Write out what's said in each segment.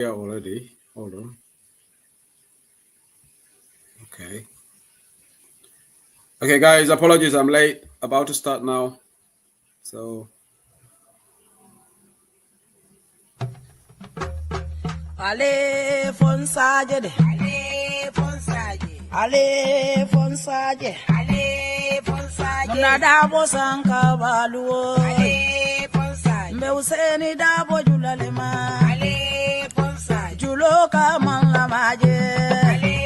Yeah, already. Hold on. Okay. Okay, guys, apologies. I'm late. About to start now. So. Ale fonsaje de. Ale fonsaje. Ale fonsaje. Ale fonsaje. Muna dabo sanka baluo. Ale fonsaje. Mbe useni dabo julalema. Ale fonsaje. Juloka manla maje. Ale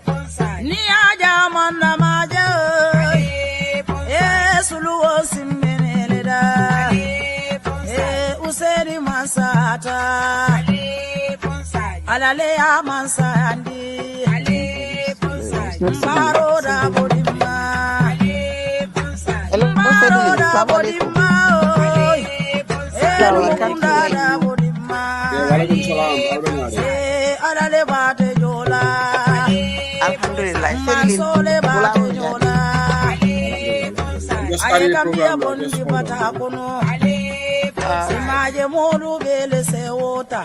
fonsaje. Ni aja manla maje. Ale fonsaje. Suluo simmeneleda. Ale fonsaje. Useni masata. Alale amansa andi ale fonsa mbaro da bodima ale fonsa mbaro da bodima ale fonsa kunda da bodima Walaikum salam. Alale bate jola Alhamdulillah masole bate jola Starting the ayekambia program now. bondi Just hold on. bata kono ale fonsa maje modu bele se wota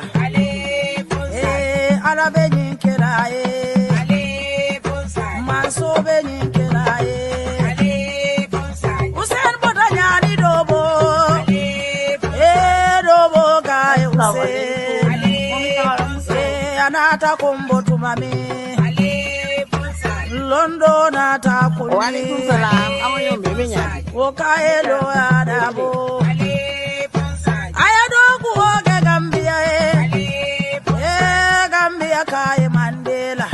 ala be nyinkela ye ale bonsa manso be nyinkela ye ale bonsa usen bota nyani dobo ale dobo ga usen ale anata kombo tumami ale bonsa londo nata kuli wa alaikum salam amoyo bebe nya okaelo adabo ale bonsa ayado kuoge gambia ye Kaya Mandela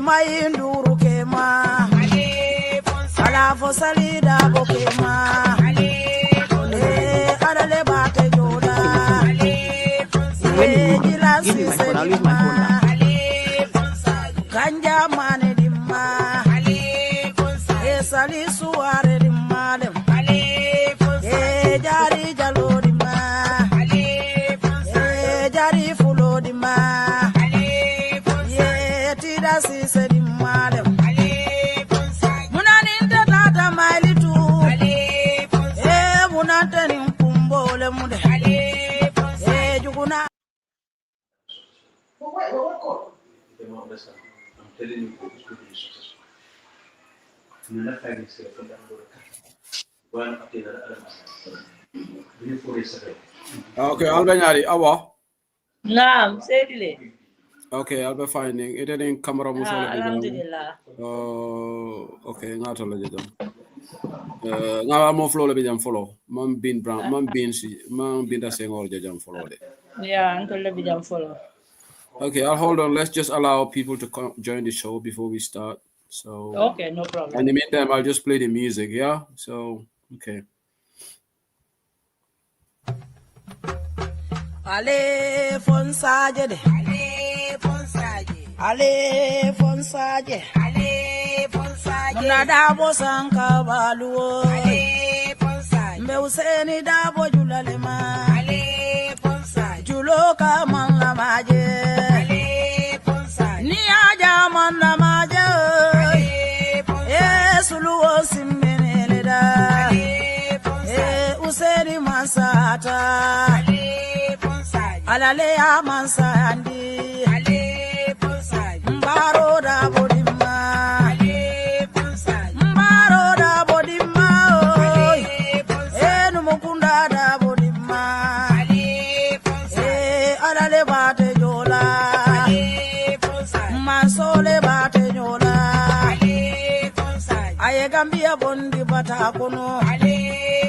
Mayinduru Kema Alafo Salida Bokema Adale Bate Joda Jilasi Sedima Kanja Mane Dima Sali Suare Dima Jari Jalo Dima Jari Fulo Dima si se di male munaninda tata mailitu munanteni mkumbole mude jukuna Okay, Albanyari, awa. Naam, sedile. Okay, I'll be finding it in camera musole. Alhamdulillah. Okay, ngata la jam. Nga mo flow le jam follow. Man bin brown, man bin da sengor jam follow de. Yeah, uncle le bijam follow. Okay, I'll hold on. Let's just allow people to join the show before we start. So Okay, no problem. in the meantime, I'll just play the music, yeah? So, okay. Ale fonsaje de ale fonsaje ale fonsaje ale fonsaje muna dabo sanka baluo ale fonsaje mbe useni dabo julalema ale fonsaje juloka manla maje ale fonsaje ni aja manla maje ale fonsaje suluo simmeneleda ale fonsaje useni masata alale amansa andi ale fonsa mbaro da bodima ale fonsa mbaro da bodima ale fonsa numukunda da bodima ale fonsa alale bate jola ale fonsa masole bate jola ale fonsa ayegambia bondi bata kono ale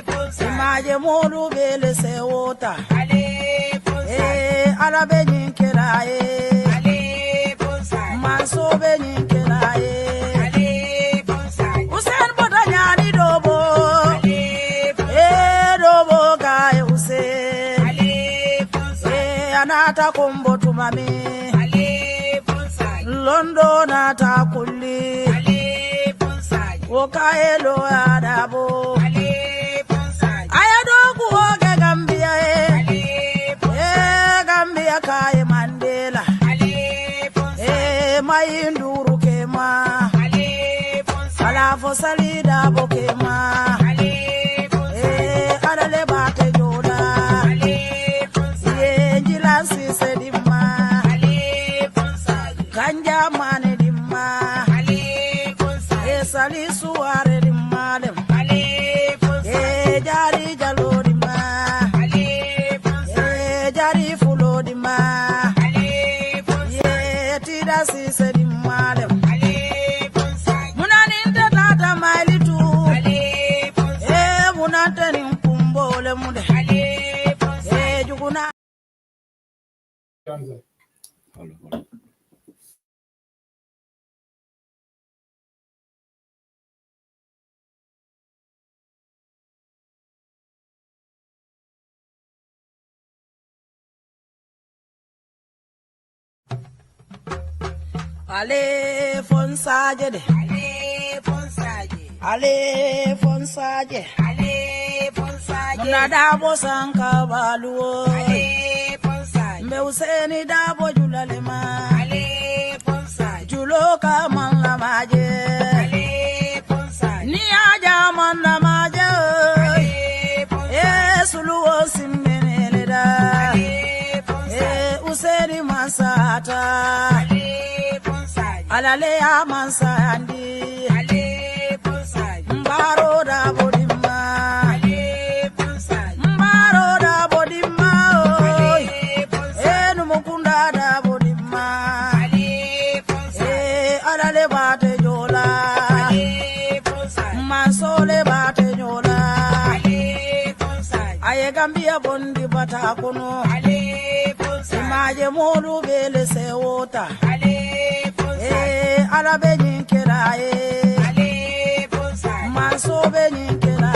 fonsa maje modu bele se wota ala be nyinkela ye ale bonsa manso be nyinkela ye ale bonsa usen bota nyani dobo ale dobo ga usen ale bonsa anata kombo tumami ale bonsa londo nata kuli ale bonsa okaelo adabo ale bonsa ayado kuoge gambia ye Kaya Mandela Mayinduru Kema Alafo Salida Bokema Adale Bate Joda Jilasi dima ye tida sise dimale munaninta tata mailitu munanteni kumbole mude juguna Ale fonsaje de Ale fonsaje Muna dabo sanka baluo Me useni dabo julalema Juloka man la maje Ni aja man la maje Suluo simbeneleda Useni masata Alale amansandi Mbaro da bodima Mbaro da bodima Numukunda da bodima Alale bate jola Mansole bate jola Aye gambia bondi bata kono Imaje modu bele se wota ala be nyinkela manso be nyinkela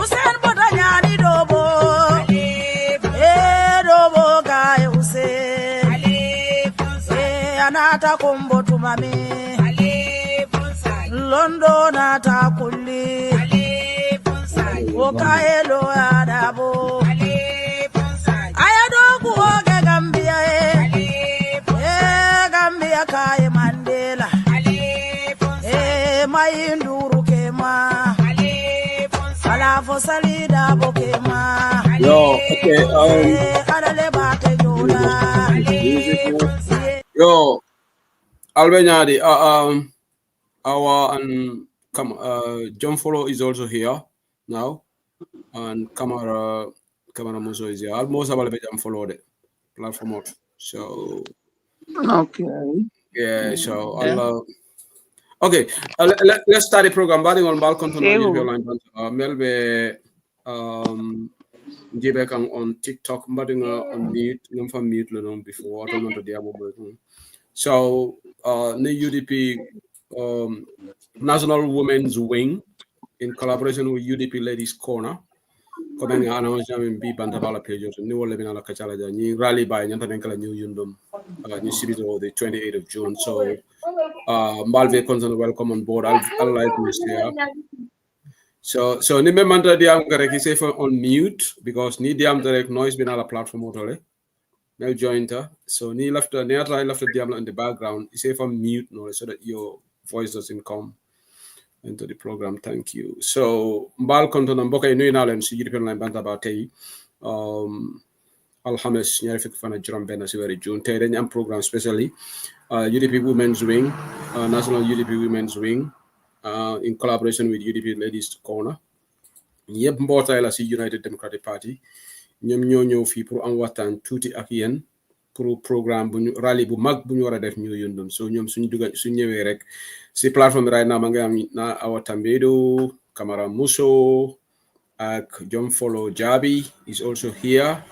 usen bodanya ni dobo dobo gae usen anata kombo tumami London ata kulli okaelo adabo ayado kuoge gambia Kay Mandela Mayinduru kema Ala fo salida bokema Yo, okay. Adale bate jola Yo, Albenyadi, our John Follow is also here now, and Camera Muso is here. Almost about John Follow the platform out. So Okay. yeah, so I'll okay. Let's start the program. Batting on balcony line. Melbe Jibek on TikTok. Batting on mute. From mute before. I don't know the other. So the UDP National Women's Wing in collaboration with UDP Ladies Corner. Coming announced in B Bantabala pages, New Lebanon Kachala, New Rally by Yantankala New Yundum, New City the 28th of June. So, Malve Concern, welcome on board. I'll like this here. So, Nimemanta Diam Garek is on mute because Ni Diam direct noise been on a platform totally. Now joined her. So, Ni left the Diam in the background. Is safe on mute no, so that your voice doesn't come into the program. Thank you. So mbal konto na mboka inu ina len si European line banta ba tay alhamis ñaari fukki fan ak juroom benn ci wéru June tay dañ am programme spécially UDP Women's Wing, National UDP Women's Wing, in collaboration with UDP Ladies Corner. Yépp mbootaay la ci United Democratic Party ñom ñoo ñëw fi pour am waxtaan tuuti ak yeen pour programme bu ñu rally bu mag bu ñu wara def ñu yëndum. So ñom suñu ñëwé rek si platform right now nga am na Awa Tambedo, Camara Muso, ak John Follow Jabi is also here.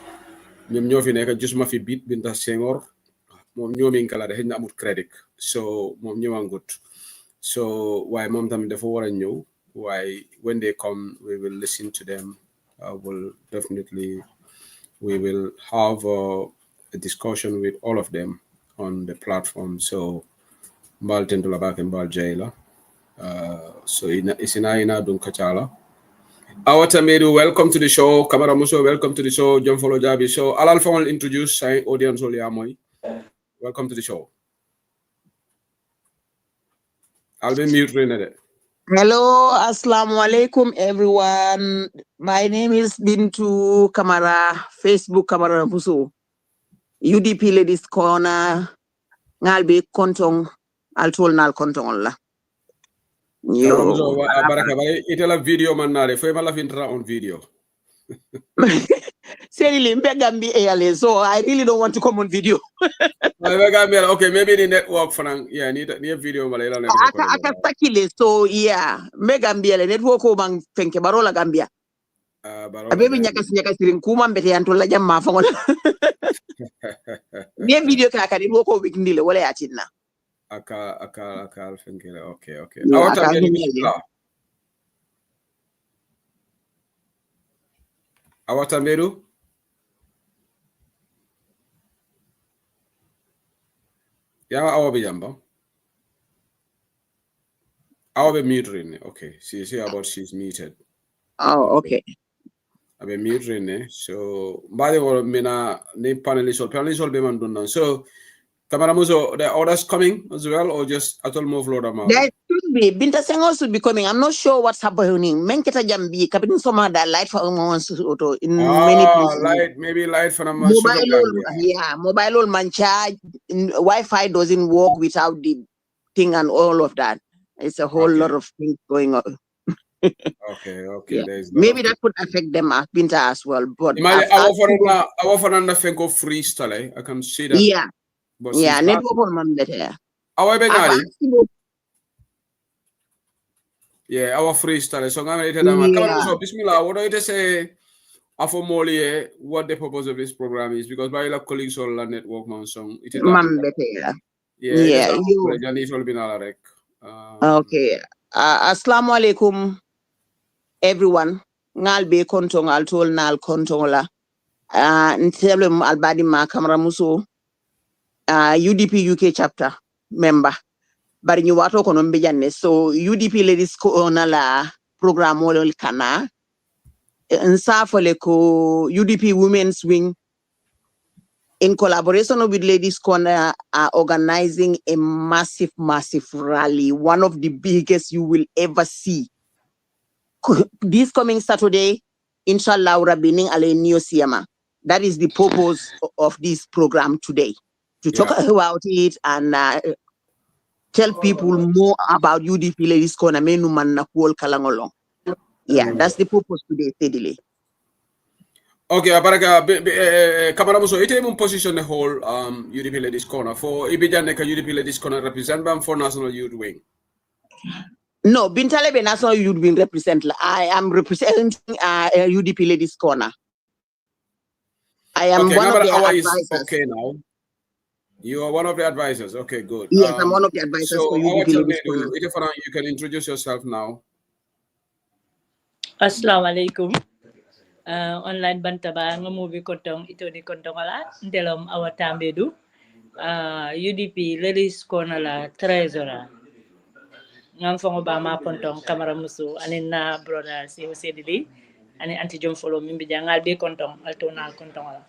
Ñom ñoo fi nekk just ma fi bit Binta Senghor mom ñoomi kala de xëna amut credit. So mom ñëwangut. So why mom tam dafa wara ñëw. Why when they come we will listen to them. We will have a discussion with all of them on the platform. So Mbal Tentula back in Mbal Jaila. So Isina Dun Kachala. Awatamedu, welcome to the show. Kamara Muso, welcome to the show. John Follow Jabi. So Alal will introduce my audience only Amoy. Welcome to the show. I'll be mute Renade. Hello, assalamu alaikum everyone. My name is Bintu Kamara, Facebook Kamara Muso. UDP Ladies Corner. Ngalbe kontong altol nal kontong la. Yo. Baraka, itela video manare. Foi mala fintra on video. Seriously, so I really don't want to come on video. Okay, maybe the network for yeah, need video Malayla network. So yeah, Megambia network ko bang fenke barola Gambia. Abebi nyaka sirin kuma mbete antola jamma fa ngola. Ne video ka ka network ko wikndile wala ya tinna. Aka fenkele. Okay. Yeah, Awata meru? Yeah, awa be jamba. Awa be muted. Okay. See about she's muted. Oh, okay. Abe muted. So, by the way, mina ne panelist be man done. So, Kamaramuzo, the orders coming as well, or just at all move Florida? There should be. Binta Senghor should be coming. I'm not sure what's happening. Menketa Jambi, Captain Soma that light for in many places. Maybe light for mobile mancha. Wi-Fi doesn't work without the thing and all of that. It's a whole lot of things going on. Okay. Yeah. Maybe that could affect them as Binta as well. But I offer an Fenko freestyle. I can see that. Yeah. But yeah, network on better. Yeah, our freestyle. So I'm going to Bismillah. What do you say? After Molly, what the purpose of this program is? Because by your colleagues all the network man song. Yeah. Okay. Assalamu alaikum, everyone. Ngal be kontong al tol nal kontong la. Ntelem albadi ma kamera muso. UDP UK chapter member. Bari ñu wato ko non bejanne. So UDP ladies ko na la programme wolol kana. Nsafole ko UDP Women's Wing in collaboration with Ladies Corner are organizing a massive rally, one of the biggest you will ever see. This coming Saturday, inshallah, Rabining Ale Neo Siama. That is the purpose of this program today, to talk about it and tell people more about UDP Ladies Corner. Yeah, that's the purpose today, steadily. Okay, Abaraka, Kamaramuso, it even position the whole UDP Ladies Corner for Ibijaneka UDP Ladies Corner represent them for National Youth Wing. No, Bintalebe National Youth Wing represent. I am representing UDP Ladies Corner. I am one of the advisors. Okay, now you are one of the advisors. Okay, good. Yes, I'm one of the advisors for UDP Ladies Corner. You can introduce yourself now. Assalamu alaikum. Online bantaba nga movie kontong ito ni kontong ala ndelom awatambedu UDP Ladies Corner la trésora ngam fongo ba ma pontong camera musu anin na brother si osedili ani anti jom follow mimbi jangal be kontong altonal kontong ala.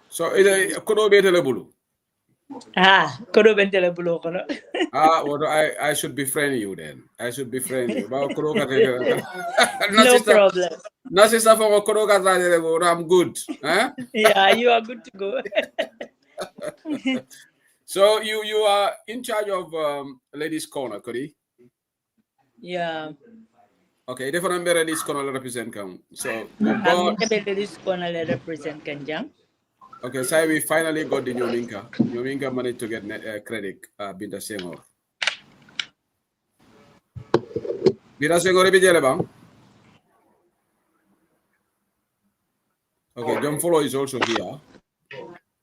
So ide kodo be telebulu kodo ben telebulu kono. Well, I should befriend you then. I should befriend you. No problem. I'm good. Huh? Yeah, you are good to go. So you are in charge of Ladies Corner, Cody? Yeah. Okay, different Ladies Corner represent come. So Ladies Corner represent Kanjang. Okay, so we finally got the Nyominka. Nyominka managed to get credit. Binta Senghor. Binta Senghor, bang. Okay, John Follow is also here.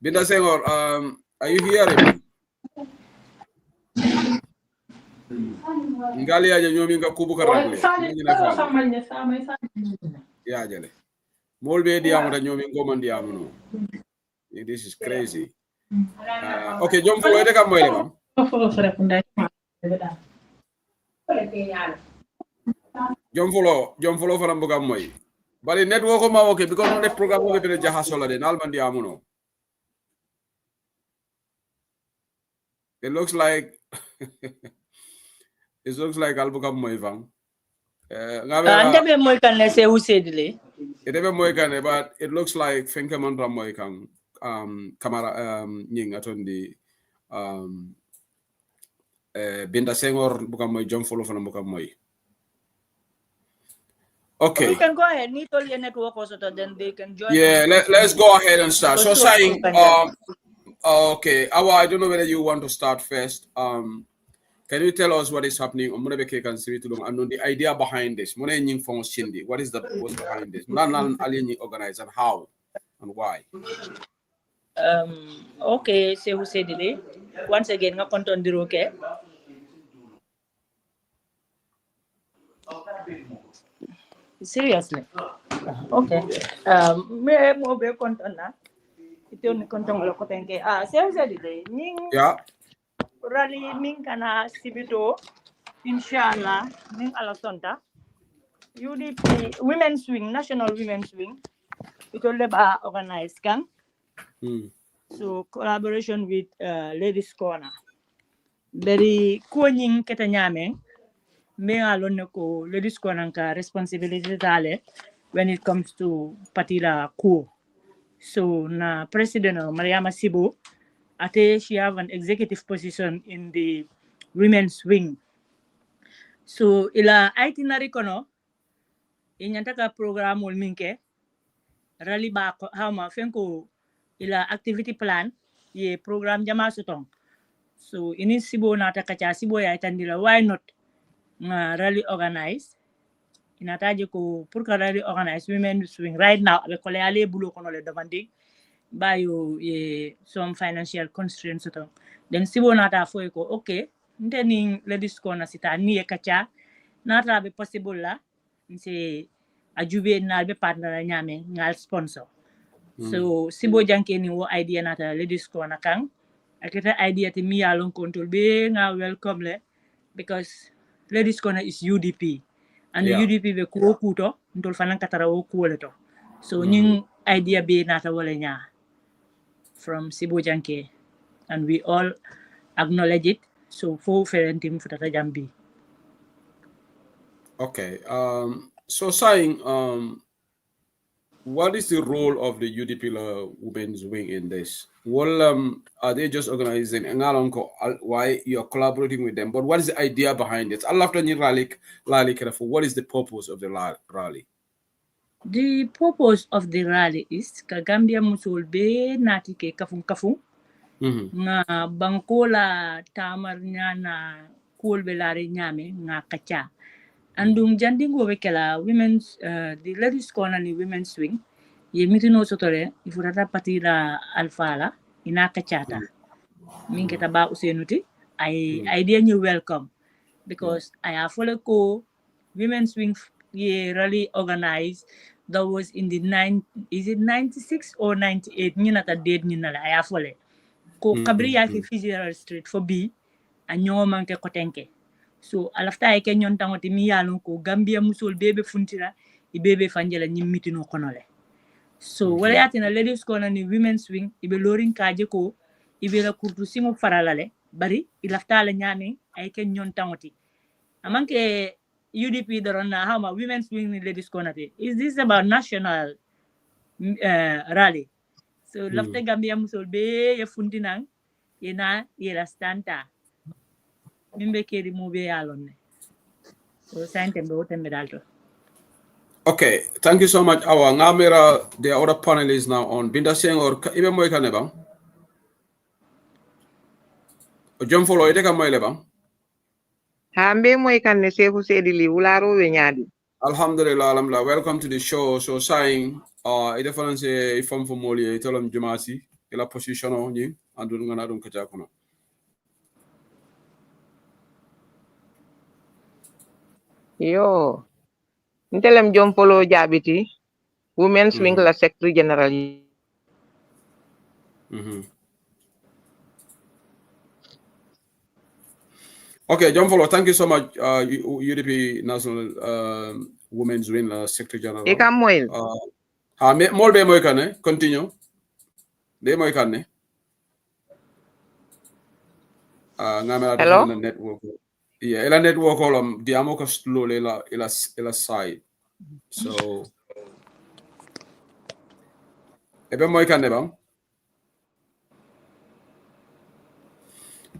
Binta Senghor, are you hearing me? Ngali aja Nyominka kubuka ragle. Ya jale. Molbe diamu da Nyominko man diamu no. This is crazy. Okay, John Follow ite kam moyle bam. John Follow fana mbuga moy. Bali network ma okay because on the program we be jahasola de nalman diamuno. It looks like albuga moy bam. Ndebe moy kan le se usedile. Ite moy kan but it looks like finkaman ram moy kan Kamara nying atondi Binta Senghor buka moy John Follow fana buka moy. Okay. You can go ahead. Need all your network also, then they can join. Yeah, let's go ahead and start. So saying, okay, Awa, I don't know whether you want to start first. Can you tell us what is happening? I'm gonna be and the idea behind this. What is the purpose behind this? Organize and how and why? Okay, so who said it? Once again, nga konton diro okay. Seriously. Okay. Me mo be konton na. Ito ni konton lo ko tenke. So said it. Ning Yeah. rally min kana sibito. Inshallah, ning alasonta. UDP Women's Wing, National Women's Wing. Ito leba organized kan. So collaboration with Ladies Corner. Dari kuanying kita nyame. Me alone ko Ladies Corner ka responsibility tale when it comes to patila ku. So na President Mariama Sibu, ate she have an executive position in the Women's Wing. So ila itinerary kono inyanta ka program ul minke rally ba hama fenko ila activity plan ye program jama sutong. So ini sibo nata kacha sibo ya itandila why not nga rally organize inataje ko pour que rally organize women swing right now avec kole ale bulo kono le demanding bayo ye some financial constraints sutong. Then sibo nata foy ko okay ndeni ladies corner sita ni e kacha nata be possible la nse ajube na be partner nyame ngal sponsor. So sibo janke ni wo idea nata ladies corner kang akita idea ti mi yalon control be nga welcome le because ladies corner is UDP and UDP be ko kuto ndol fanan katara wo ko le to. So ning idea be nata wala nya from sibo janke and we all acknowledge it. So for ferentim futata jambi. Okay. So saying what is the role of the UDP Women's Wing in this? Well, are they just organizing why you're collaborating with them? But what is the idea behind it? Allah what is the purpose of the rally? The purpose of the rally is Kagambia musul be nati ke kafung nga bangkola tamar na kul belari nyame nga kacha. Andung janding go bekela women's the ladies corner ni women's wing ye mitino sotore ifurata patira alfala ina kachata min keta ba usenuti I idea you welcome because I have follow ko women's wing ye really organized that was in the 96 or 98 ni nata date ni nala I have follow ko kabri ya ke Federal Street for B anyo manke kotenke. So alafta eke nyon tangoti mi yalon ko Gambia musol bebe funtira ibebe fanjela nyimitino konole. So wala yatina ladies corner ni women's wing ibe lorin kaje ko ibe la kurtu singo faralale bari ilafta la nyame eke nyon tangoti. Amanke UDP dorona hama women's wing ni ladies corner is this about national rally. So lafta Gambia musol be ye funtinang yena yela stanta. Mimbe keri mube yalon. So okay, thank you so much. Our Ngamera, the other panelists now on Binda Seng or even Moy Kaneba. John Follow it a Moy Lebang. Hambe Moy Kan Sefu Sedili, Ularo Venyadi. Alhamdulillah, alhamdulillah. Welcome to the show. So saying a difference from Moli, tell them Jumasi, ila position on you and doing another Kajakono. Yo. Ntelem John Polo Jabiti, Women's Wing la Secretary General. Okay, John Follow, thank you so much. UDP National Women's Wing la Secretary General. Eka Moil. More be Moikane, continue. Be Moikane. Hello? Network. Yeah, ela network column diamo ko slowly ila side. So ebe moy kan nebam.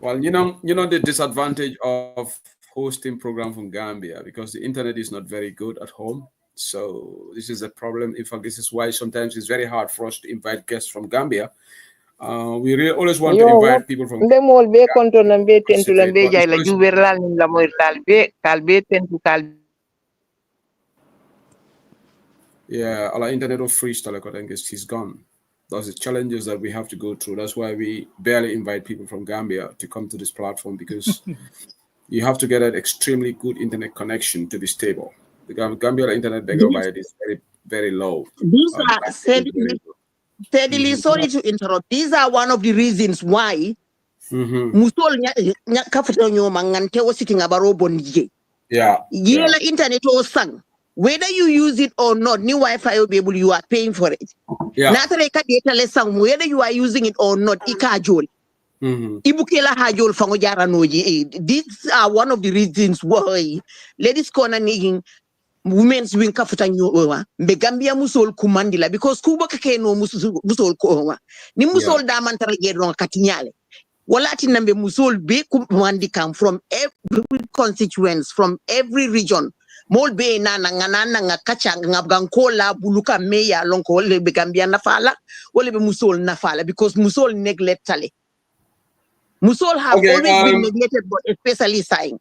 Well, you know the disadvantage of hosting program from Gambia because the internet is not very good at home. So this is a problem. In fact, this is why sometimes it's very hard for us to invite guests from Gambia. We really always want to invite people from Ndemol be konto na be tentu la participate, be but jay it's la always, juberlal ni la moy kalbe tentu kalbe. yeah, our internet of freestyle, I guess he's gone. Those are the challenges that we have to go through. That's why we barely invite people from Gambia to come to this platform, because you have to get an extremely good internet connection to be stable. The Gambia internet megabyte is very, very low. These are Bandwidth is very low. steadily, sorry to interrupt. These are one of the reasons why musol nya kafta nyo mangante o sitting abaro bondije. Yeah. Yela internet o sang. Whether you use it or not, new Wi-Fi will be able, you are paying for it. Yeah. Natale ka data lesang, whether you are using it or not, ikajol. Ibukela hajol fango jara noji. These are one of the reasons why ladies corner needing women's wing kafuta nyowa mbe Gambia musol kumandila, because kuba kake no musol ko ni musol da man tara jedon katinyale walati nambe musol be kumandi come from every constituents, from every region. Mol be na ngana nga kacha ngabgankola buluka meya lonko wole be Gambia nafala wole be musol nafala, because musol neglectale. Musol have always been neglected, but especially saying.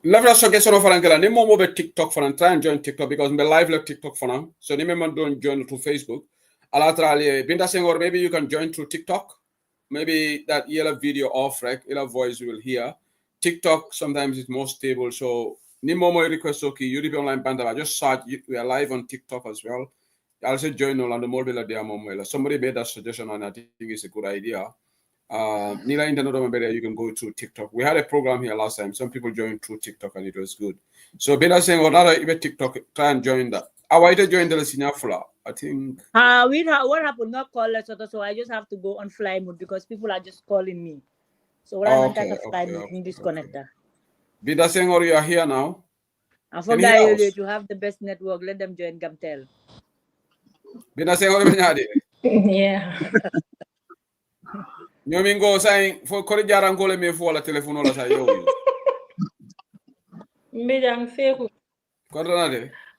Love us get sort of Angela. Name more over TikTok for and try and join TikTok, because I'm live like TikTok for now. So name don't join through Facebook. Alatrali Binta saying, or maybe you can join through TikTok. Maybe that yellow video off, right? Yellow voice you will hear. TikTok sometimes is more stable. So name more request okay. UDP online banda. Just search. We are live on TikTok as well. I'll say join all on the mobile day. Somebody made that suggestion and I think it's a good idea. Nila internet you can go to TikTok. We had a program here last time. Some people joined through TikTok and it was good. So Bella saying, well, now even TikTok, try and join that. I wanted to join the Sinafula, I think. What happened? Not call us, so I just have to go on fly mode because people are just calling me. So what I'm going to fly mode and disconnect that. Bella saying, or you are here now. And from there, you have the best network. Let them join Gamtel. Bella saying, or yeah. Nyomingo saying for Korijaran Gole me for la telephone la say yo.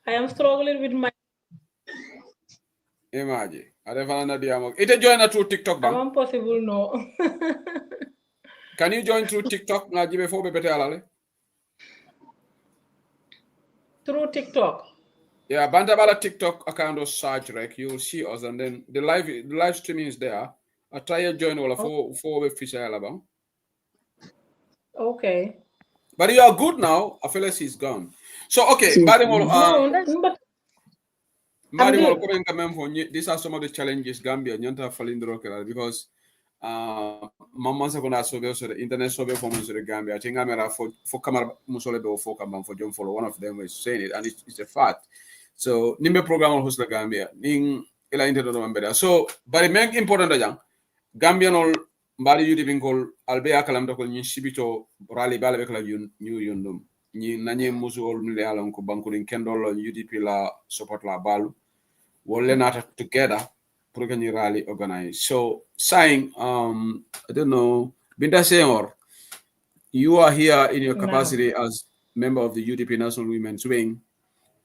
I am struggling with my Imagine. It join through TikTok bang. Impossible no. Can you join through TikTok? Through TikTok. Yeah, Bandabala TikTok account of search, right? You'll see us, and then the live streaming is there. I try to join all four official album. Okay. But you are good now. I feel like he's gone. So okay, these are some of the challenges Gambia nyanta falindro because mama sakona sobe so the internet sobe for the Gambia. I think I'm for camera musole be for camera for John follow. One of them is saying it, and it's a fact. So nimbe program host the Gambia ning ila internet no mbeda. So but the main important thing Gambian all mbari UDP ngol albe akalam to ko nyi sibito rally bala be kala new yundum nyi nanye musu ol mile alam ko bankurin kendol UDP la support la balu wolle nata together pour que nyi rally organize. So saying I don't know Binta Senghor, you are here in your capacity as member of the UDP National Women's Wing.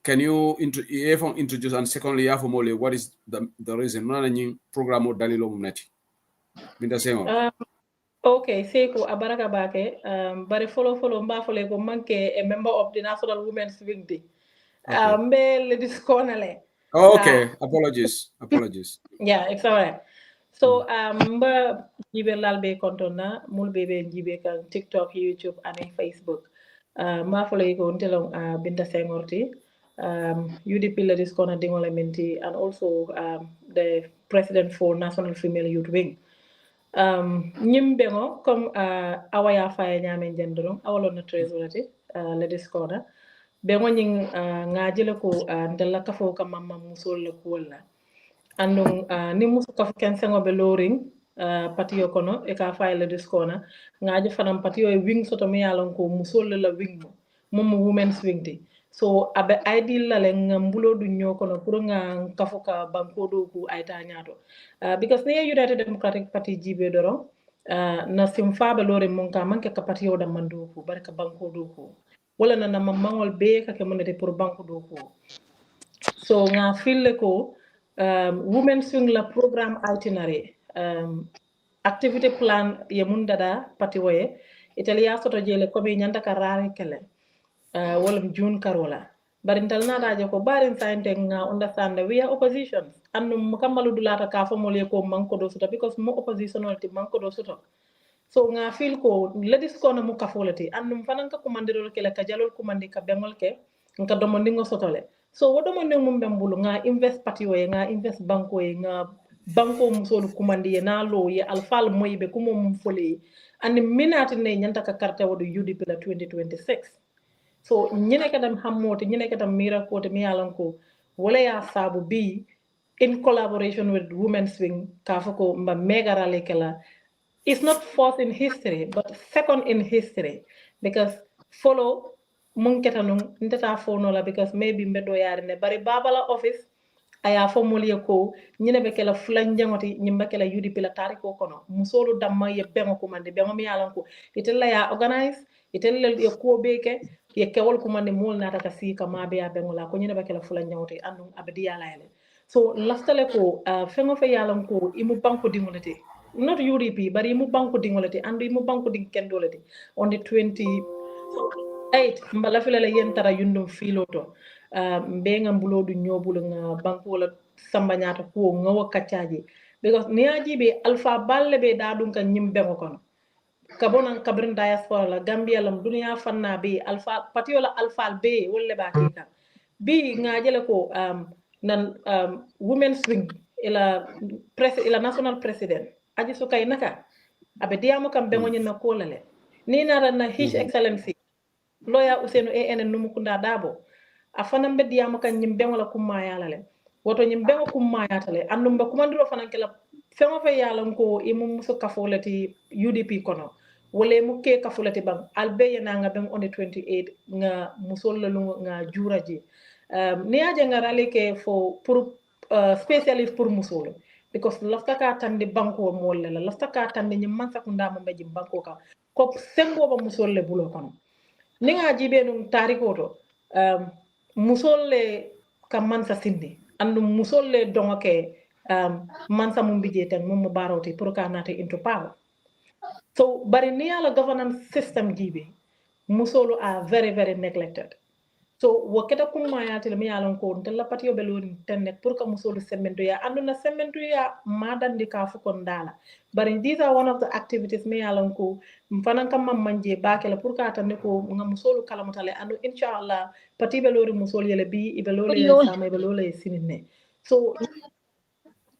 Can you introduce, and secondly what is the reason nani program o dalilo mnati okay, Seiko Abaraka Bake, but follow mba follow go manke a member of the National Women's Wing Day. Ladies corner. Okay, apologies. Yeah, it's all right. So mba jibe lalbe kontona mulbe be jibe kan TikTok, YouTube, and Facebook. Ma follow go until Binta Sengorti, UDP Ladies Corner Dingola Minti, and also the president for National Female Youth Wing. Nyimbengo comme awaya faye nyame jendron awalo na tresorati Ladies Corner bengo nying ngajile ko ndella kafo ka mamma musol le ko wala andung ni musu kaf kensengo be loring patio kono e ka faye Ladies Corner ngaji fanam patio e wing soto mi yalon ko musol la wing mom women's wing ti so abe ideal la le ngambulo du nyokono pour nga kafo ka banko do ku ayta nyato because ne United Democratic Party jibe doro na simfabe lore mon ka manke ka parti oda mando ko barka banko do ko wala na mangol be ka ke monete pour banko do ko So nga feel ko women swing la programme itinerary activity plan ye mun dada pati woye italia soto jele ko be nyanda ka rari kele wala june karola bari ntal na daje ko barin sante nga understand that we are opposition annum kamalu dulata ka fo mole ko manko do soto because mo oppositionality manko do soto so nga feel ko ladis ko na mu kafolati annum fanan ka kumandirol kele ka jalol kumandi ka bengol ke nka domondi ngo sotole so wo domondi mum bembulu nga invest pati wo nga invest banko nga banko musolu kumandi ye na lo ye alfal moybe kumo mum fole ani minati ne nyanta ka carte wodo UDP la 2026 so ñine kadam hammote ñine kadam mira kote mi yalan ko wala ya sabu bi in collaboration with women swing ka fako mba megarale kala it's not fourth in history but second in history because follow mun ketanum ndeta fono la because maybe mbedo yare ne bari babala office aya fo moliye ko ñine be kala fulan jangoti ñimba kala UDP la tariko kono musolu damma ye bengo kumande bengo mi yalan ko itella ya organize itella ye ko beke ye kewol kumande mol nata ka si ka mabe ya bengo la ko ñine be kala fulan jangoti andum abdi yala ele so laftale ko fengo fe yalan ko imu banko dingolete not UDP but imu banko dingolete andu imu banko ding kendolete on the 28 mbala fele la yentara yundum filoto mbe nga mbulodu nyobulu nga banko la samba nyata ko nga wakkacaji because niaji be alpha balle be dadum kan nyimbe kono kabonan kabrin diaspora la gambia lam dunia fanna be alpha patiola alpha be wolle ba kika bi nga jele ko nan women swing ila national president aji so kay naka abe diamo kam bengo nyina ko lale ni nara na his excellency loya usenu en numukunda dabo afana mbeddi yama kan nyimbe wala kumma yala le woto nyimbe ko kumma yata le andum ba kumandiro fana kala fema fe yala ko imu muso kafolati UDP kono wala mu ke kafolati bang albe yana nga ben on the 28 nga musol la nga juraji ni aje nga rale ke fo pour specialist pour musol because lafta ka tande banko molle la lafta ka tande nyim man sakunda mo beji banko ka ko sembo ba musol le bulo kono ni nga jibe num tarikoto musol le ka mansa sindi andu musol le dongoke mansa mum bije tan mum baroti pour ka nate into power so bari ni ala governance system jibe musolo are very very neglected so waketa kuma ya tele mi yalon ko tella patio be lori tennek pour ka musolo semento ya anduna semento ya madandi ka fu kon dala bari these are one of the activities mi yalon ko mfanan kam manje bakela pour ka tan ko nga musolo kala mutale andu inshallah pati be lori musolo yele bi ibe lori sama be lori sinine so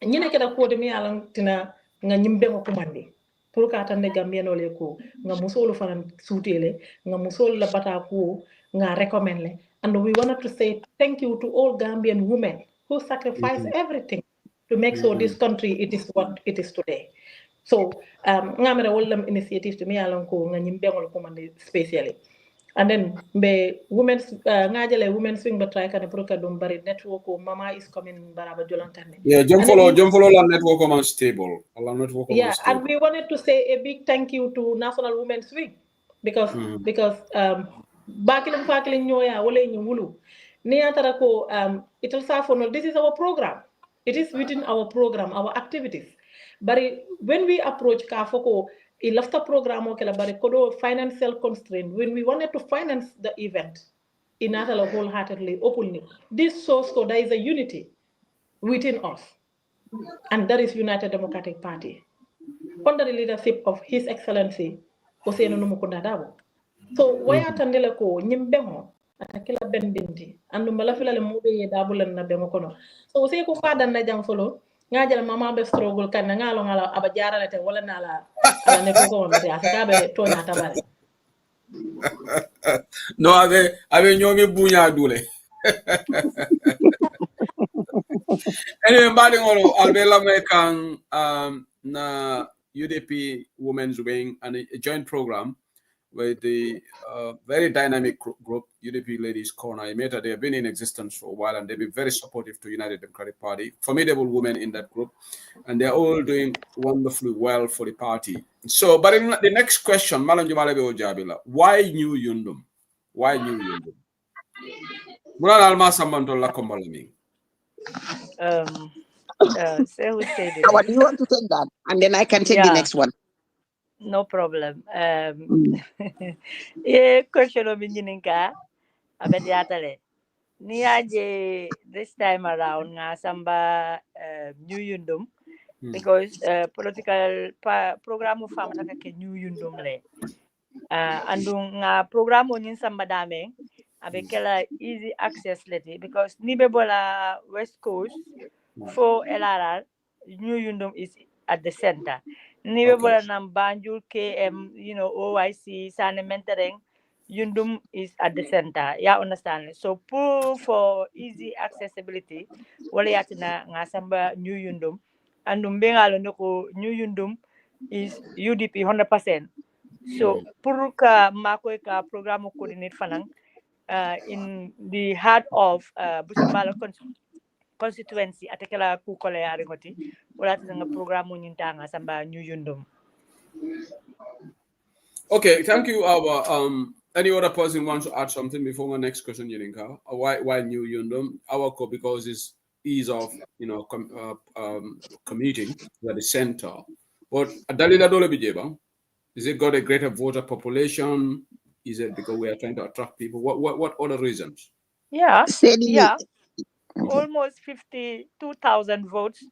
ñine keda ko de mi yalon tina nga ñimbe ko kumandi pour ka tan de gambien ole ko nga musolo fanan sutele nga musolo la bata ko nga recommend le and we wanted to say thank you to all Gambian women who sacrifice everything to make sure this country it is what it is today so ngamere wollam initiative to mi yalon ko nga ñimbe ngol kumandi specially and then be women's ngajale women swing but try kan pour ka dum bari network ko mama is coming baraba jolankane yeah jom follow la network on stable Allah network yeah stable. and we wanted to say a big thank you to National Women's Swing because bakilum fakilin nyoya wala ñu wulu ni atara ko it this is our program it is within our program our activities but when we approach ka foko il lafta program o kala bari kodo financial constraint when we wanted to finance the event in atala wholeheartedly openly this shows ko there is a unity within us and that is United Democratic Party under the leadership of His Excellency Ousainou Numukunda Dabo. So waya tandele ko nyimbengo atakila bendindi andu malafila le mube ye dabulan na bengo kono. So usay ko fada na jang solo ngajala mama be struggle kan ngalo ngala abajara lete wala nala ala ne ko on lete asaka be tonya tabale. No ave nyomi bunya dule. Anyway, mbadi ngolo albela mekan na UDP Women's Wing and a joint program with the very dynamic group UDP Ladies Corner. I met her. They have been in existence for a while and they've been very supportive to United Democratic Party. Formidable women in that group, and they're all doing wonderfully well for the party. So, but in the next question, Malam Jumalebe Ojabila, why New Yundum? Why New Yundum? Mulan Alma Samantola Kombalami. Say who said What it. do you want to take that? And then I can take the Yeah, next one. no problem. Mm. Question o minyininka abet yatale. Ni aje this time around nga samba new yundum because political program fama taka ke new yundum le. Andung nga program nyin samba dame abe kela easy access leti because ni be bola West Coast for LRR new yundum is at the center. Ni be bola nam Banjul KM OIC Sane Mentereng Yundum is at the center. Yeah, understand. So for easy accessibility, wala yatina nga samba new Yundum. Andum bengalo noko new Yundum is UDP 100%. So pour ka makoy ka program coordinate fanang in the heart of Busumbala constituency atekela ku kole yari ngoti wala tina nga program nyinta nga samba new Yundum. Okay, thank you. Our any other person wants to add something before my next question, Yelinka? Why New Yundum? Our co because it's ease of commuting at the center. But Dalila Dole Bijeba, is it got a greater voter population? Is it because we are trying to attract people? What other reasons? Yeah, Steady. yeah. Almost 52,000 votes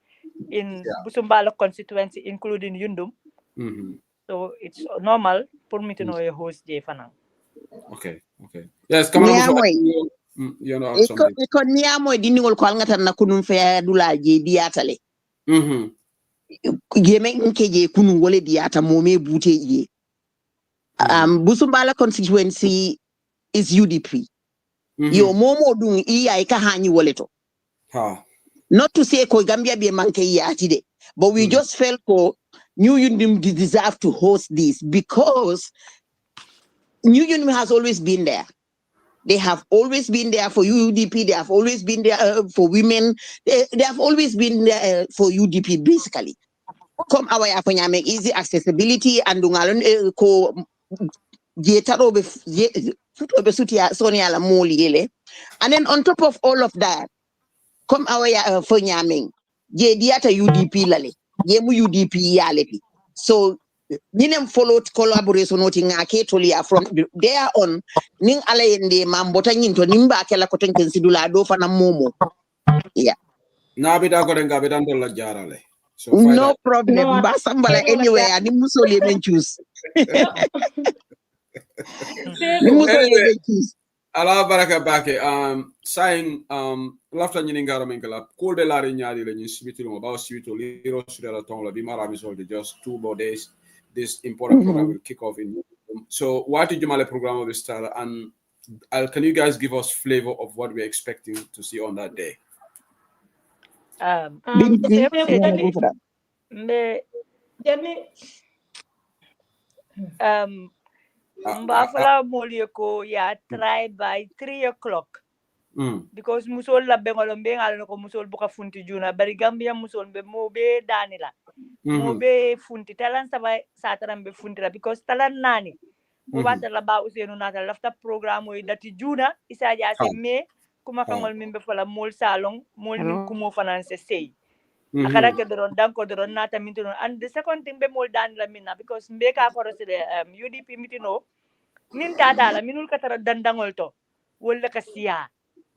in Busumbala constituency, including Yundum. Mm-hmm. So it's normal for me to know a host J Fanang. Okay. Yes, come on, you know something. Iko niamo diningol ko ngata na kunum fe dula je diatale. Mm-hmm. Yeme nke je kunu wole diata mome bute je. Busumbala constituency is UDP. Yo momo dung iya ika hanyi woleto. Not to say ko Gambia be manke yatide, but we just felt ko New Union deserve to host this because New Union has always been there. They have always been there for UDP. They have always been there for women. They have always been there for UDP, basically. Come our make easy accessibility and dungalon ko jetaro be Sonia la moli. And then on top of all of that, come our for nyaming je diata UDP lale. Ye mu UDP yaleti. So Ninem followed collaboration oti ngake tolia from there on ning ala yende mambota nyinto nimba akela koten kensidula do fana momo. Yeah. Nabida ko den gabidan dolla jarale. So No problem. Basambala anywhere ni musole men choose. Ni musole men choose. Ala baraka bake saying lafta nyini ngaro menkala cool de la nyari le nyi sibitilo mo ba sibito liro sura la ton la bi mara misol just 2 more days this important program will kick off in. So what did you male program of the start and can you guys give us flavor of what we're expecting to see on that day? Mbafala molieko ya try by 3 o'clock. Because musol la bengolo bengal ko musol buka funti juna bari Gambia musol be mobe danila. Mobe funti talan sabay sataram be funti la because talan nani. Wata la ba usenu nata lafta program o dati juna isaja se me kuma kangol mimbe fala mol salon mol min kumo finance sey. Akara ke doron danko doron nata mintino and the second thing be mol danila minna because mbeka korose de UDP mitino nin tata la minul katara dandangol to wala ka siya.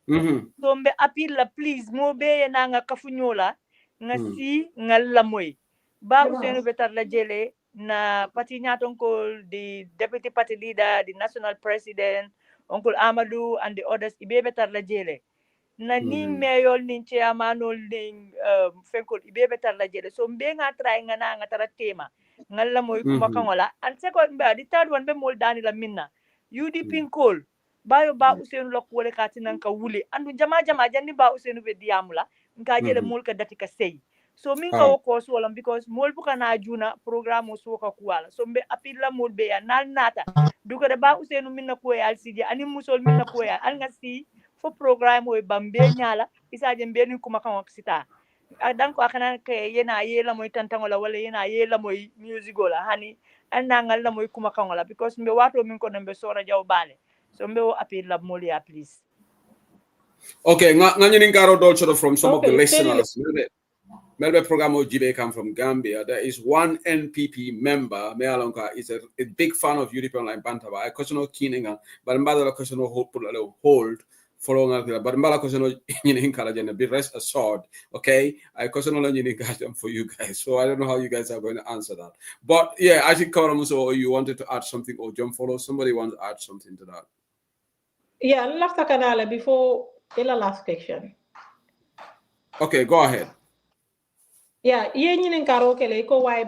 So mbe appeal la please mo be na nga kafunyola nga si nga lamoy ba usenu betar la jele na pati nyaton ko the deputy party leader the national president Uncle Amadou and the others ibe betar la jele na ning mayol ning chairmanol ning fenkol ibe betar la jele so mbe nga try nga na nga tara tema nga lamoy kuma kangola and second ba the third one be mol dani la minna UDP call bayo ba usenu lok wole katinan ka wuli andu jama janni ba usenu be diamula nka jele mol ka dati ka sey so min ka ko so wala because mol buka na juna programme so ka kuwala so mbe apilla mol be ya nal nata duko de ba usenu minna ko yal sidi ani musol minna ko yal al nga si fo programme o bambe nyala isaje mbe ni kuma kan sita dan ko akana ke yena yela moy tantangola wala yena yela moy musicola hani anna ngal la moy kuma kan wala because mbe wato min ko nambe sora jaw bale so mbe o appeal la molia please Okay, nganyini karo dolchoro from some of the Okay, listeners. Melbe program OGB come from Gambia. There is one NPP member, Mealonka, is a big fan of UDP Online Bantaba. I question no keeninga, but mbala question no hold following but mbala question no yinin kala be rest assured. Okay, I question no yinin for you guys. So I don't know how you guys are going to answer that. But yeah, I think Karamuso, you wanted to add something or John Follow. Somebody wants to add something to that. Yeah, last kanala before the last question. Okay, go ahead. Yeah, yen ñinin karo kele ko way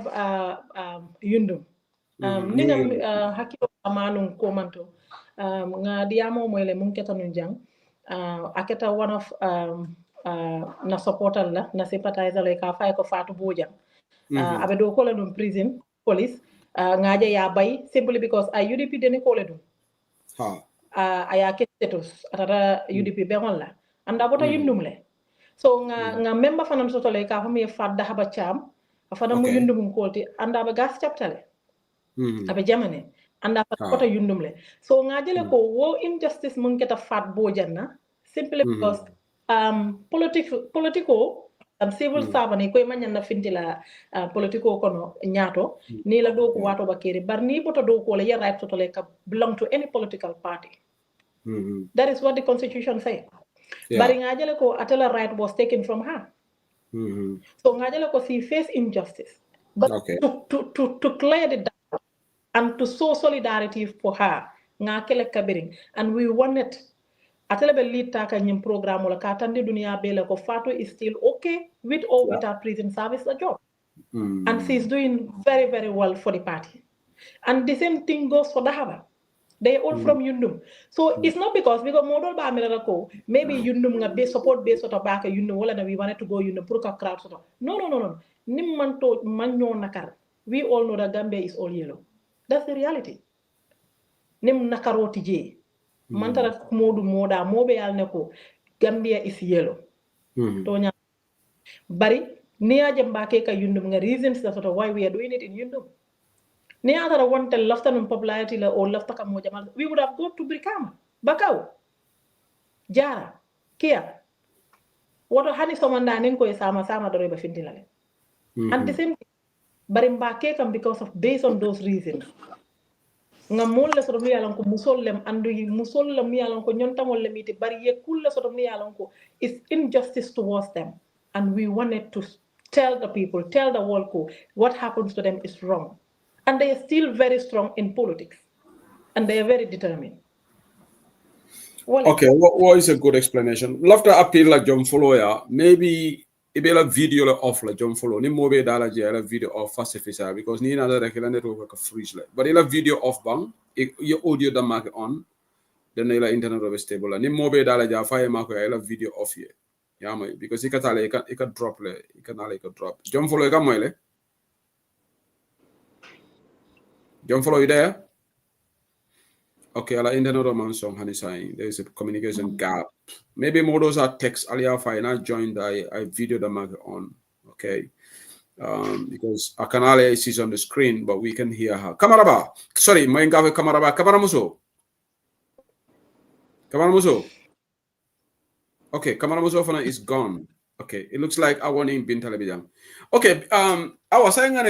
yundum. Ninga hakilo amanum komanto. Nga diamo moyle mun keta nun jang. Aketa one of na supporter la na sympathizer la ka fay ko Fatou Bojang. Abe do ko la dum prison police ngaje ya bay simply because UDP deni ko le dum. Aya status atara UDP bengon la. Anda bota yundum le. So nga member fanam sotole ka fami fadda haba cham afana mu yundum kolti anda ba gas chaptale abe jamane anda fa kota yundum le so nga jele ko wo injustice mun keta fat bo janna simply because politico civil servant ko manya na fintila politico kono nyato ni la do ko wato bakere bar ni boto do ko le ya right sotole ka belong to any political party. That is what the constitution says. But ngajele ko atela right was taken from her. So ngajele ko she faced injustice. But to clear the doubt and to show solidarity for her, ngakele kabiring, and we wanted atela be lead taka nyim program wala ka tande dunia bela ko Fatou is still okay with or without prison service a job. And she's doing very, very well for the party. And the same thing goes for Dahaba. They are all from Yundum. So it's not because model ba ko maybe Yundum nga be support base sort of back Yundum wala na we wanted to go Yundum put a crowd sort of. No. Nim manto manyo nakar. We all know that Gambia is all yellow. That's the reality. Nim nakaroti je. Mantara modu moda mobe yal neko Gambia is yellow. Tonya bari niya jambake ka Yundum nga reasons that sort of why we are doing it in Yundum. Ni atara wante lafta num popularity la or lafta ka moja we would have gone to Brikama, Bakau, Jara, Kia. What hani somanda ninko sama dore ba findilale. And the same thing, barimbake kam because of based on those reasons. Nga molle soto mi yalan ko musol lem andu musol lem mi yalan ko nyontamol lemiti bari ye kulle soto mi yalan ko is injustice towards them, and we wanted to tell the people, tell the world ko what happens to them is wrong. And they are still very strong in politics. And they are very determined. Okay, what is a good explanation? Love to appeal like John Follow, maybe it be a video off like John Follow. Ni mobe dala je a video off fast officer because ni na da kila network ka freeze like. But a video off bang, your audio da mark on, then ila internet over stable. Ni mobe dala je fire mark ila video off here. Yeah, because it can drop le, it can drop. John Follow ka moile. John Follow, you there? Okay, I'll internet roman song honey saying there is a communication gap. Maybe more those are text alia fine. I joined I video the market on. Okay. Because our canal is on the screen, but we can hear her. Kamaraba. Sorry, Maingave Kamaraba. Kamaramuso. Okay, Kamaramuso is gone. Okay, it looks like I want in bin television. Okay, I was saying an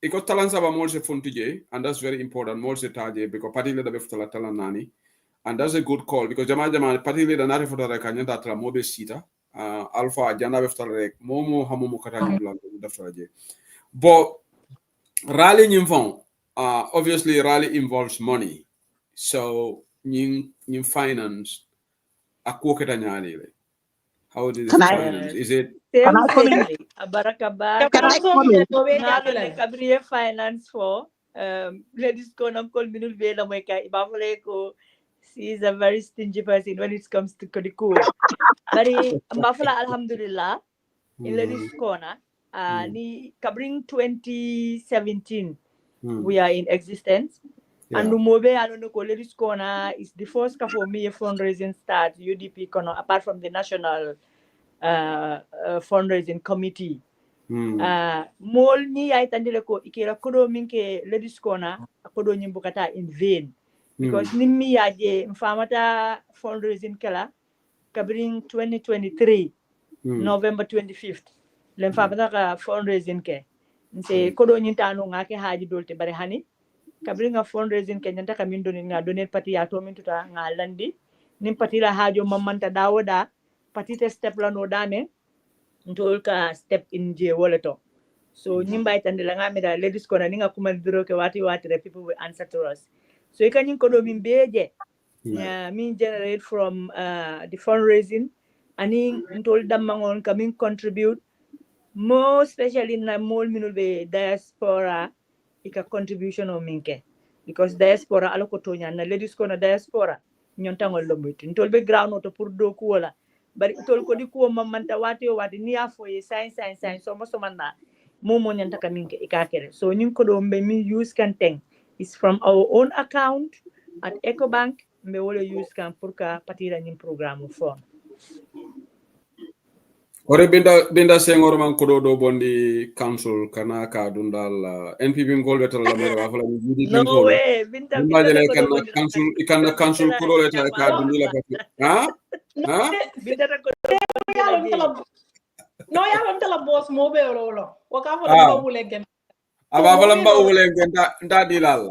iko talan saba more se funtije, and that's very important. More se taje because party leader beftala talan nani, and that's a good call because jama party leader nari fotara kanya datla mobe sita. Alpha jana beftala rek momo hamomo katani blanco beftala je. But rally nyimfon, obviously rally involves money, so nyim finance akuketa nyani le. How did it finance? Is it? Same I comment? thing. Abarakaba. Can I comment? Nalo kabri finance for ladies ko nam kol minul bela mo kay ibafale ko she is a very stingy person when it comes to kodiku. Bari mbafala alhamdulillah in ladies corner ni kabring 2017 we are in existence. And Mobe Alonoko Ladies Corner is the first for me fundraising start UDP Corner apart from the national fundraising committee. Mol ni ay tandile ko ikira kodo minke Ladies Corner kodo nyimbukata in vain because nimmi yaje mfamata fundraising kala kabring 2023 November 25th len fa bata fundraising ke nse kodo nyintano ngake haji dolte bare hani kabring fundraising ke nyanta kamin donin nga donate pati ya to min tuta nga landi nim pati la hajo mamanta dawoda pati te step la no dane ntol ka step in je woleto so nyimba itandela ngamira ladies kona ninga kumandiro ke wati the people will answer to us so ikanyin kodo min beje min generate from the fundraising ani ntol damangon coming contribute more especially na mol minul be diaspora ika contribution o minke because diaspora aloko tonya na ladies kona diaspora nyontangol lombit ntol be ground auto pour do ko wala bari tol ko di ko mamanta wati o wati ni afo ye sign so mo manda momo nyanta kaminke ikakere so nin ko do mbe mi use kan teng is from our own account at Ecobank mbe wole use kan pour ka patira nin programme fo ore binda sengor man ko do bondi council kana ka dundal NPP ngol betal la mere wa fala UDP no ngol way binta jele ko kan do bondi council ikanda council ko do leta ka dundila ha binta ko no ya ron tala boss mo be lo waka fo ba wule gen aba fala mba wule gen nda dilal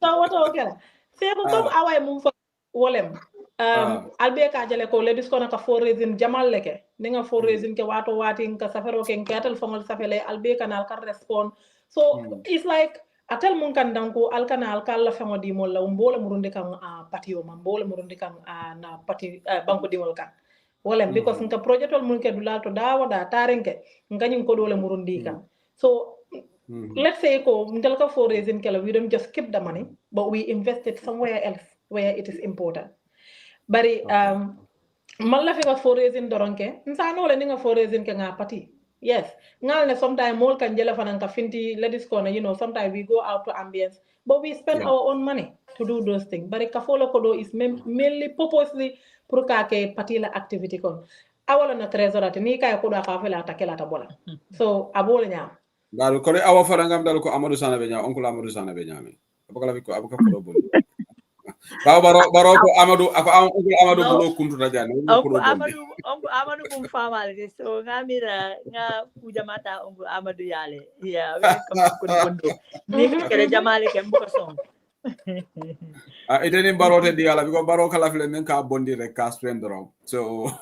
so wato kala se ko comme away mum fa wolem albe ka jale ko le disko naka for reason jamal leke ninga for reason ke wato wati ka safaro ke ketal fongol safele albe kanal ka respond so it's like atel mun kan danko al kanal kala famo di mol la mbola murundi kan patio ma mbola murundi kan na pati banko di mol kan wolem because nka project wal mun ke dula to dawa da tarenke ngani ko dole murundi kan so let's say ko ndel ka for reason ke la we don't just keep the money but we invest it somewhere else where it is important bari malla fi ka for reason doronke nsano le ninga for reason ke nga pati yes ngal ne sometimes mol kan jela fanan ka finti ladies corner sometimes we go out to ambience but we spend our own money to do those things bari ka follow ko do is mainly purposely pour ka ke pati la activity kon awala na trésor ni kay ko da ka fela ta kela ta bola so abole nya dalu ko awa fara ngam dal ko Amadou Sana be nya oncle Amadou Sana be nyami abakala ko abaka ko bon baro ko Amadou bulo kuntu rajani Amadou bum famale so ngamira nga kujamata ongu Amadou yale yeah we come ko ni kele jamale ke mbuko son iten barote diala because baro kala fle men ka bondi rek ka spendro so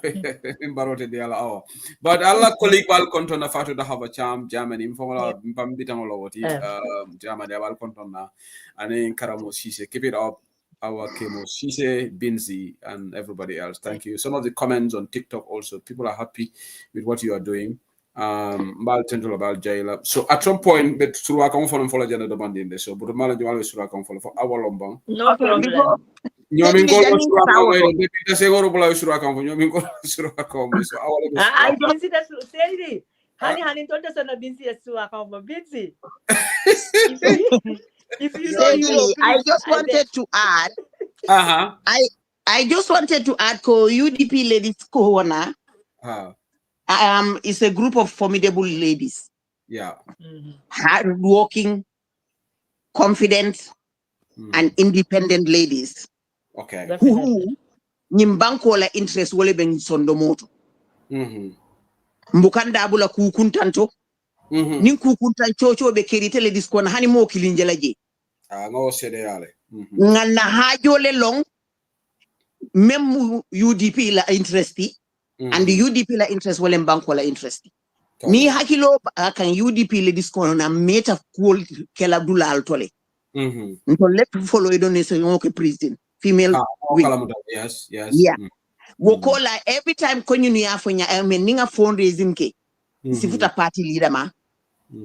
in barote diala but alla colleague wal kontona fatu da have a charm Germany informal pam bitamo lowoti Germany wal kontona ane karamo sise keep it up our Kemo Sise, Binzi, and everybody else. Thank you. Some of the comments on TikTok also, people are happy with what you are doing. About jail. So at some point, but through our conference follow the band in this. So, but my always through our conference for our lombang. No problem. Nyomin go through our way. The seguro bola through our conference. Nyomin go through our conference. So our. I Binzi that's say Honey, told us on a Binzi through our conference. Binzi. If you know you, I just wanted to add. I just wanted to add ko UDP ladies corner. It's a group of formidable ladies. Yeah. Hardworking, confident, and independent ladies. Okay. Who nyimbanko la interest wole ben sondomoto. Mbukanda bula kukuntanto. Nin kukuntancho cho be kerite ladies kona hani mo kilinjela je. Ngo sede yale. Ngana hajole long même UDP la interesti and the UDP la interest wala banko la interesti ni hakilo kan UDP le diskono na meta cool kela dula altole nto let follow donation okay president female yes yeah wokola every time konyu ni afonya ninga fundraising ke sifuta party leader ma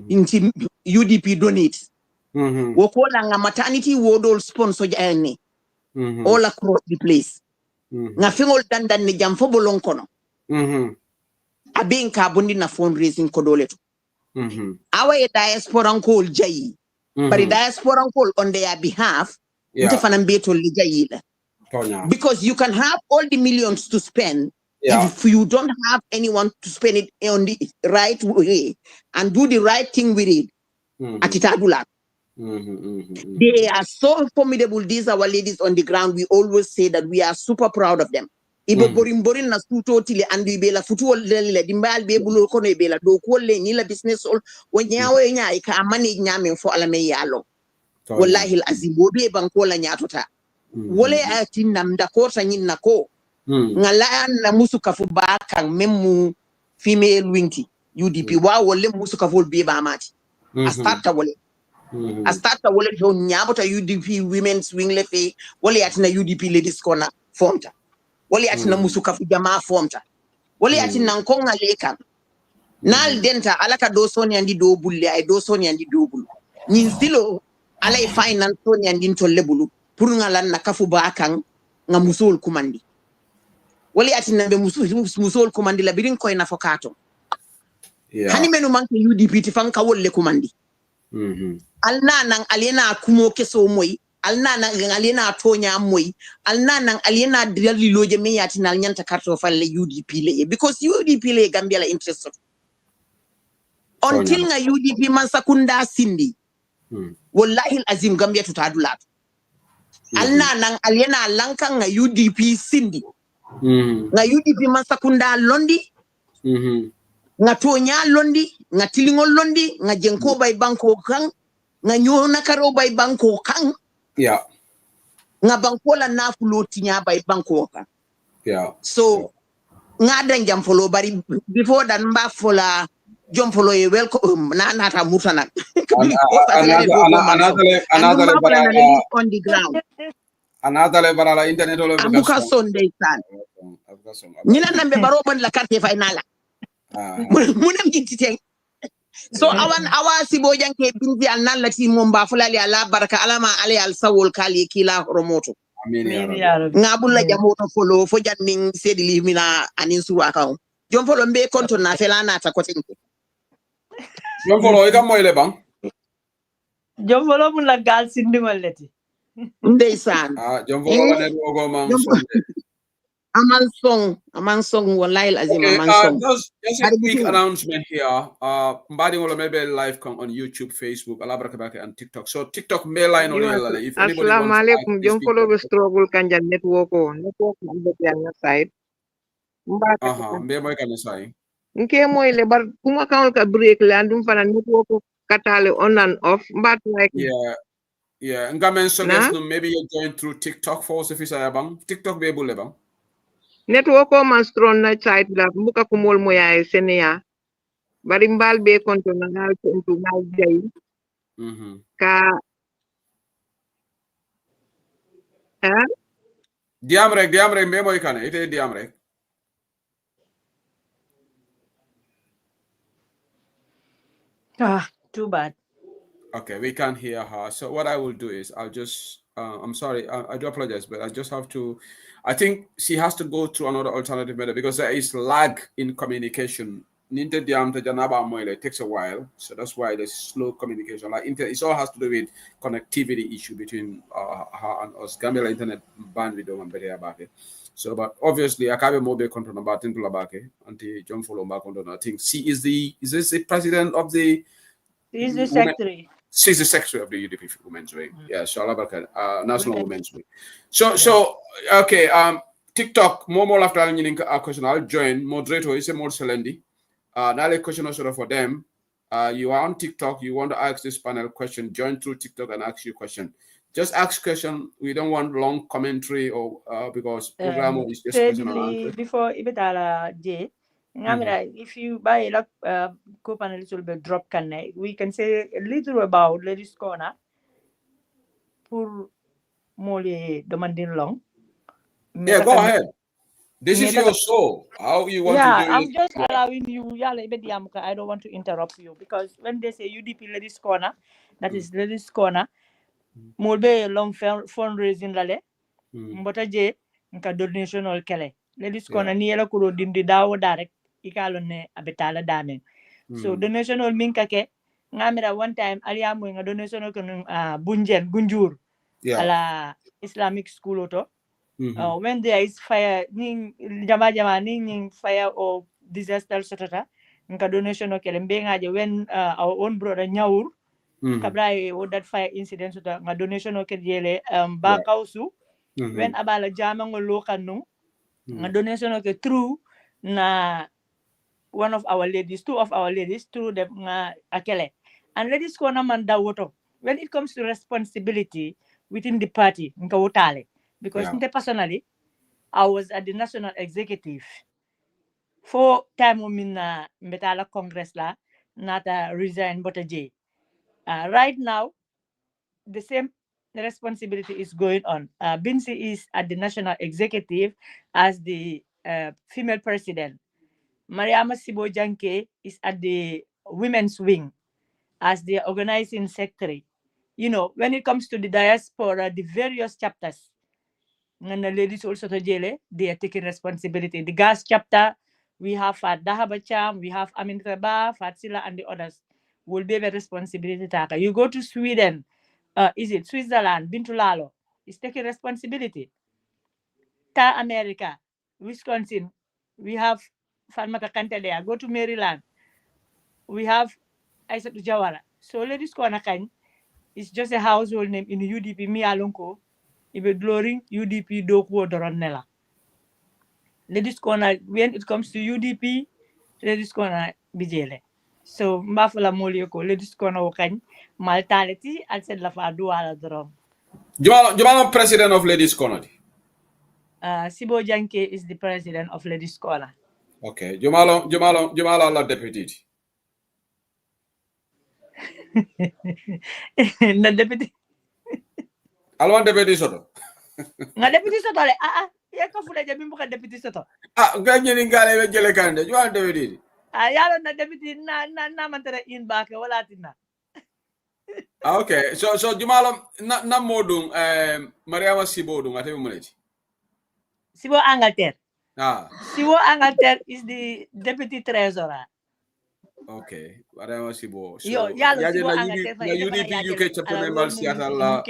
inti UDP donate wokola nga maternity wardol sponsor jane all across the place nga fingol dandan ni jam fo bolon kono abin ka bondi na fundraising ko doleto awa e diaspora call jayi but diaspora call on their behalf ntefanan beto li jayi because you can have all the millions to spend if you don't have anyone to spend it on the right way and do the right thing with it atitadula They are so formidable. These are our ladies on the ground. We always say that we are super proud of them. Ibo borin na suto tili andu ibela futu lele dimbal be bulo kono ibela do ko le ni la business ol wonyawo nya ka manage nyame fo ala me yalo wallahi alazim wobe banko la nyatota wole atin nam da ko tanyin na ko ngala na musu kafu ba kan memu female winki UDP wa wole musu kafu be ba mati astata wole astata wole do nyabota UDP women's wing lefe wole atina UDP ladies corner formta wole atina musu kafu jama formta wole atina nkonga leka nal denta alaka do soni andi do bulle ay do soni andi do bulu nyin silo alay finance soni andi to lebulu pour ngalan na kafu ba kan nga musul kumandi wole atina be musul kumandi la birin koy na fokato hani menu manke UDP ti fanka wolle kumandi alna nan alena kumo keso moy alna nan alena tonya moy alna nan alena daliloje me yatina nyanta karto falle UDP le because UDP le Gambia la interest until nga UDP man sakunda sindi wallahi azim Gambia tutadulat alna nan alena lanka nga UDP sindi nga UDP man sakunda londi nga tonya londi nga tilingol londi nga jenko bay banko kan nga nyona karo bay banko kan nga banko la nafulo tinya bay banko kan so nga dan jam folo bari before that mba fola jom folo e welcome na nata mutana on the ground another barala internet all over abuka Sunday san nina nambe baroban la carte finala munam jintiten so awa sibo janke binti al nallati momba fulali ala baraka alama ale al sawol kali kila romoto amin ya rabbi ngabulla jamoto folo fo janning sedi limina anin suwa kaw jom folo mbe konto na felana ta kotenke jom folo ikam moy le bang jom folo mun la gal sindingol leti ndeysaan jom folo la net wogo man Among song wallahi azim among song. Just a quick announcement here. Mbadi wala maybe live on YouTube, Facebook, and TikTok. So TikTok mail line on if anybody wants to Assalamualaikum. Jom follow the struggle kanjan network on side. Mbe moy kan say. Nke moy le bar kuma kaul ka break la ndum fana network katale on and off mbat like yeah ngamen suggest maybe you're going through TikTok for if isa bang TikTok be bule bang network ko man strong na side la muka ko mol moya senia bari mbal be konto na ngal to ngal jay ka diam rek mbe moy kan ite diam rek too bad. Okay, we can't hear her. So what I will do is I'll just I'm sorry, I do apologize, but I just have to I think she has to go through another alternative method because there is lag in communication. It takes a while, so that's why there's slow communication. Like it all has to do with connectivity issue between her and us. Gambia internet bandwidth and better about it. So, but obviously, I can't be more control about Tintul Abake until John Follow back on. I think she is the president of the. She's the secretary. She's the secretary of the UDP Women's Wing. Yeah, so National Women's Wing. So okay. TikTok more after a question. I'll join moderator. Is a more Selendi. Now a question also for them. You are on TikTok. You want to ask this panel question. Join through TikTok and ask your question. Just ask question. We don't want long commentary or because program is just question and answer. Before Ibetala J. If you buy a coupon a little bit drop we can say a little about Ladies Corner for more demanding long. Yeah, go ahead. This is your show. How you want to do it? I'm just allowing you. I don't want to interrupt you because when they say UDP Ladies Corner, that is Ladies Corner. More be long fundraising lale. Mbota je nka donation ol kele. Ladies Corner ni ela kuro dindi dawo direct. Ikalone abetala damen. So donation ol minka ke ngamira one time aliamu nga donation ol kun Gunjur ala Islamic school oto. When there is fire ning jama ning fire or disaster sotata nka donation ol kele mbenga je when our own brother Nyaur kabrai wo that fire incident suta nga donation o kedjele ba kausu when abala jama ngo lokanu nga donation o ke true na one of our ladies, two of our ladies, through them nga akele. And ladies ko naman daw woto. When it comes to responsibility within the party, nka wotale. Because nte personally, I was at the national executive for time min na mbetala congress la nata resign bota j. Right now, the same responsibility is going on. Binsi is at the national executive as the female president. Mariama Sibo Janke is at the women's wing as the organizing secretary. You know, when it comes to the diaspora, the various chapters, and the ladies also to jele, they are taking responsibility. The gas chapter, we have Dahabacham, we have Amin Raba, Fatsila, and the others will be a responsibility. You go to Sweden, is it Switzerland, Bintulalo, is taking responsibility. Ta America, Wisconsin, we have Farmaka Kante there. Go to Maryland, we have Aisatu Jawara. So ladies Kwanakany is just a household name in UDP. Mi alonko, ibe glory UDP doku doronela. Ladies Kwana, when it comes to UDP, ladies Kwana bijele. So mbafula molioko, ladies Kwana wakany maltality and said la fa duala doron. Jumalo president of Ladies Corner. Sibo Janke is the president of Ladies Corner. Okay, Jumalo la deputy. Na deputy. Alwan deputy soto. Nga deputy soto le ya ka fula jabi mbuka deputy soto. Ganye ni ngale we jele kande. Juan deputy. Yalo na deputy na mantere in back wala tina. Okay, so Jumalo na modung Mariama Sibo dung ate muleti. Sibo Angleterre. Sibo Angleterre is the deputy treasurer. Okay, Mariama Sibo. So yalo Sibo Angleterre na UDP UK chapter member Seattle la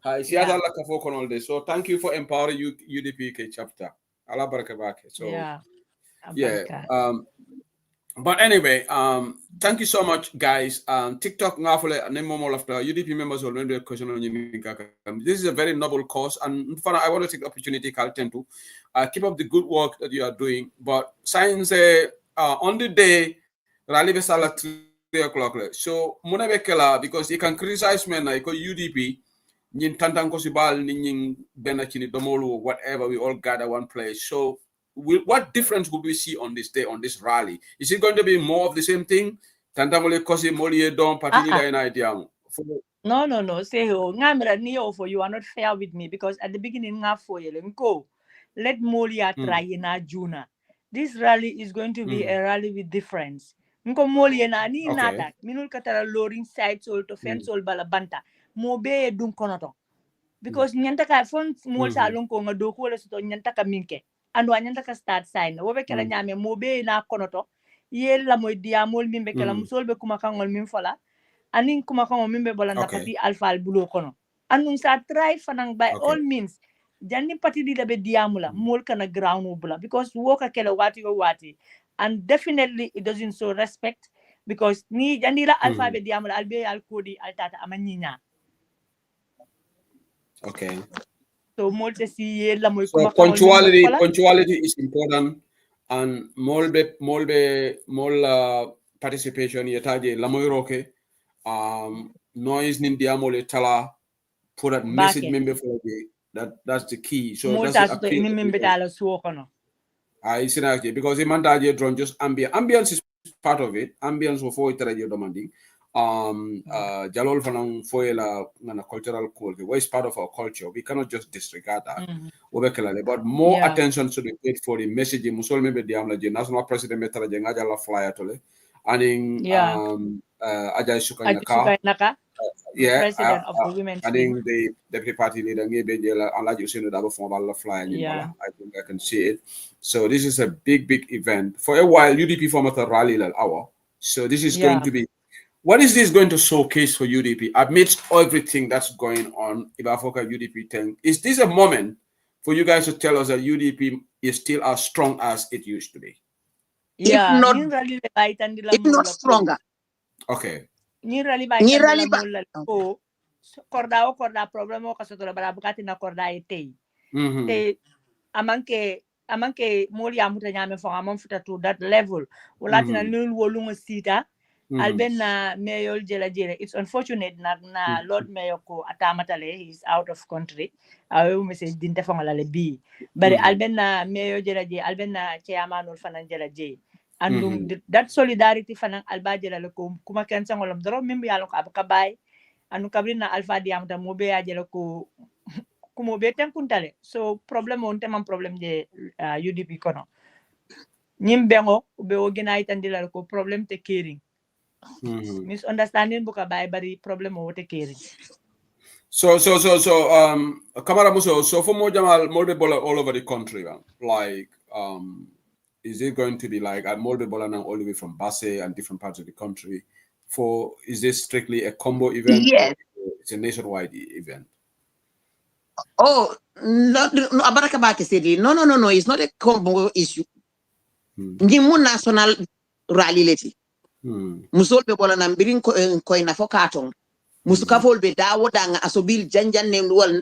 kafo konolde. So thank you for empowering UDP UK chapter. Allah barakabake. So but anyway, thank you so much, guys. TikTok ngafule nemomo after UDP members will render a question on you. This is a very noble cause, and I want to take the opportunity, Carlton, to keep up the good work that you are doing. But science on the day, rally besala 3 o'clock. So munabekela because you can criticize men like UDP, nyin tantang kosibal nyin benachini domolu whatever. We all gather one place. So what difference would we see on this day, on this rally? Is it going to be more of the same thing? No. Say for you are not fair with me because at the beginning let Molia try in Juna. This rally is going to be a rally with difference. Nko Molia na ni nata minul katara loring side sol to fence sol balabanta mobe dun konoto because nyanta ka fon mol sa lonko nga do ko le so nyanta ka minke ando anyanta ka start sign wo be kala nyame mobe na konoto yella moy diamol mimbe kala musol be kuma kangol mim fola anin kuma kangol mimbe bola na pati alpha al bulo kono anun sa try fanang by all means janni pati di be diamula mol kana ground bula because woka kala wati and definitely it doesn't show respect because ni janila alpha be diamula albe al kodi altata amanyinya. Okay. So punctuality is important, and more participation yetaje lamoyroke noise nindia mole tala put that message member for that's the key. So that's because imandaje drone just ambience is part of it. Ambience for iteraje demanding. Jalol fanang foela na cultural code. What is part of our culture? We cannot just disregard that. But more attention should be paid for the message. Musol maybe the national president metara jenga jala flyer tole. Aning Ajay Sukanaka. President of the women's team. The deputy party leader flyer. I think I can see it. So this is a big event. For a while, UDP format a rally hour. So this is going to be. What is this going to showcase for UDP amidst everything that's going on? Ibafoka UDP thing. Is this a moment for you guys to tell us that UDP is still as strong as it used to be? If not stronger. Okay. Ni rali ba Ni kan rali la ba- mola ko korda o korda problema o kaso to bara bukati na korda ite. Te amanke moli amuta nyame fo amon futa to that level. Wala tina nul wolungo sita. Alben na mayor jela. It's unfortunate na Lord Mayor ko atamatale, he's out of country. Awe message dinte fangala le bi. But alben na mayor jela alben na chairman ul fanan jela. And that solidarity fanang alba jela le ko kuma kensa ngolom doro mimbi yalo ka kabay. Anu kabrin na alfa diamta mobe ya jela ko kumo beten kuntale. So problem on temam problem de UDP kono. Nyim bengo ube organize andila ko problem te caring. Misunderstanding buka bay bari problem o te caring. So Kamara Muso, so for more Jamal Moldebola all over the country, like is it going to be like at Moldebola now all the way from Basse and different parts of the country? Is this strictly a combo event? Yes. Or it's a nationwide event? Oh, no, Abaraka Baki said, no, it's not a combo issue. Ngimu national rally leti. Musol be bola na mbirin ko na fokaton. Musukafol be dawo danga asobil janjan ne wal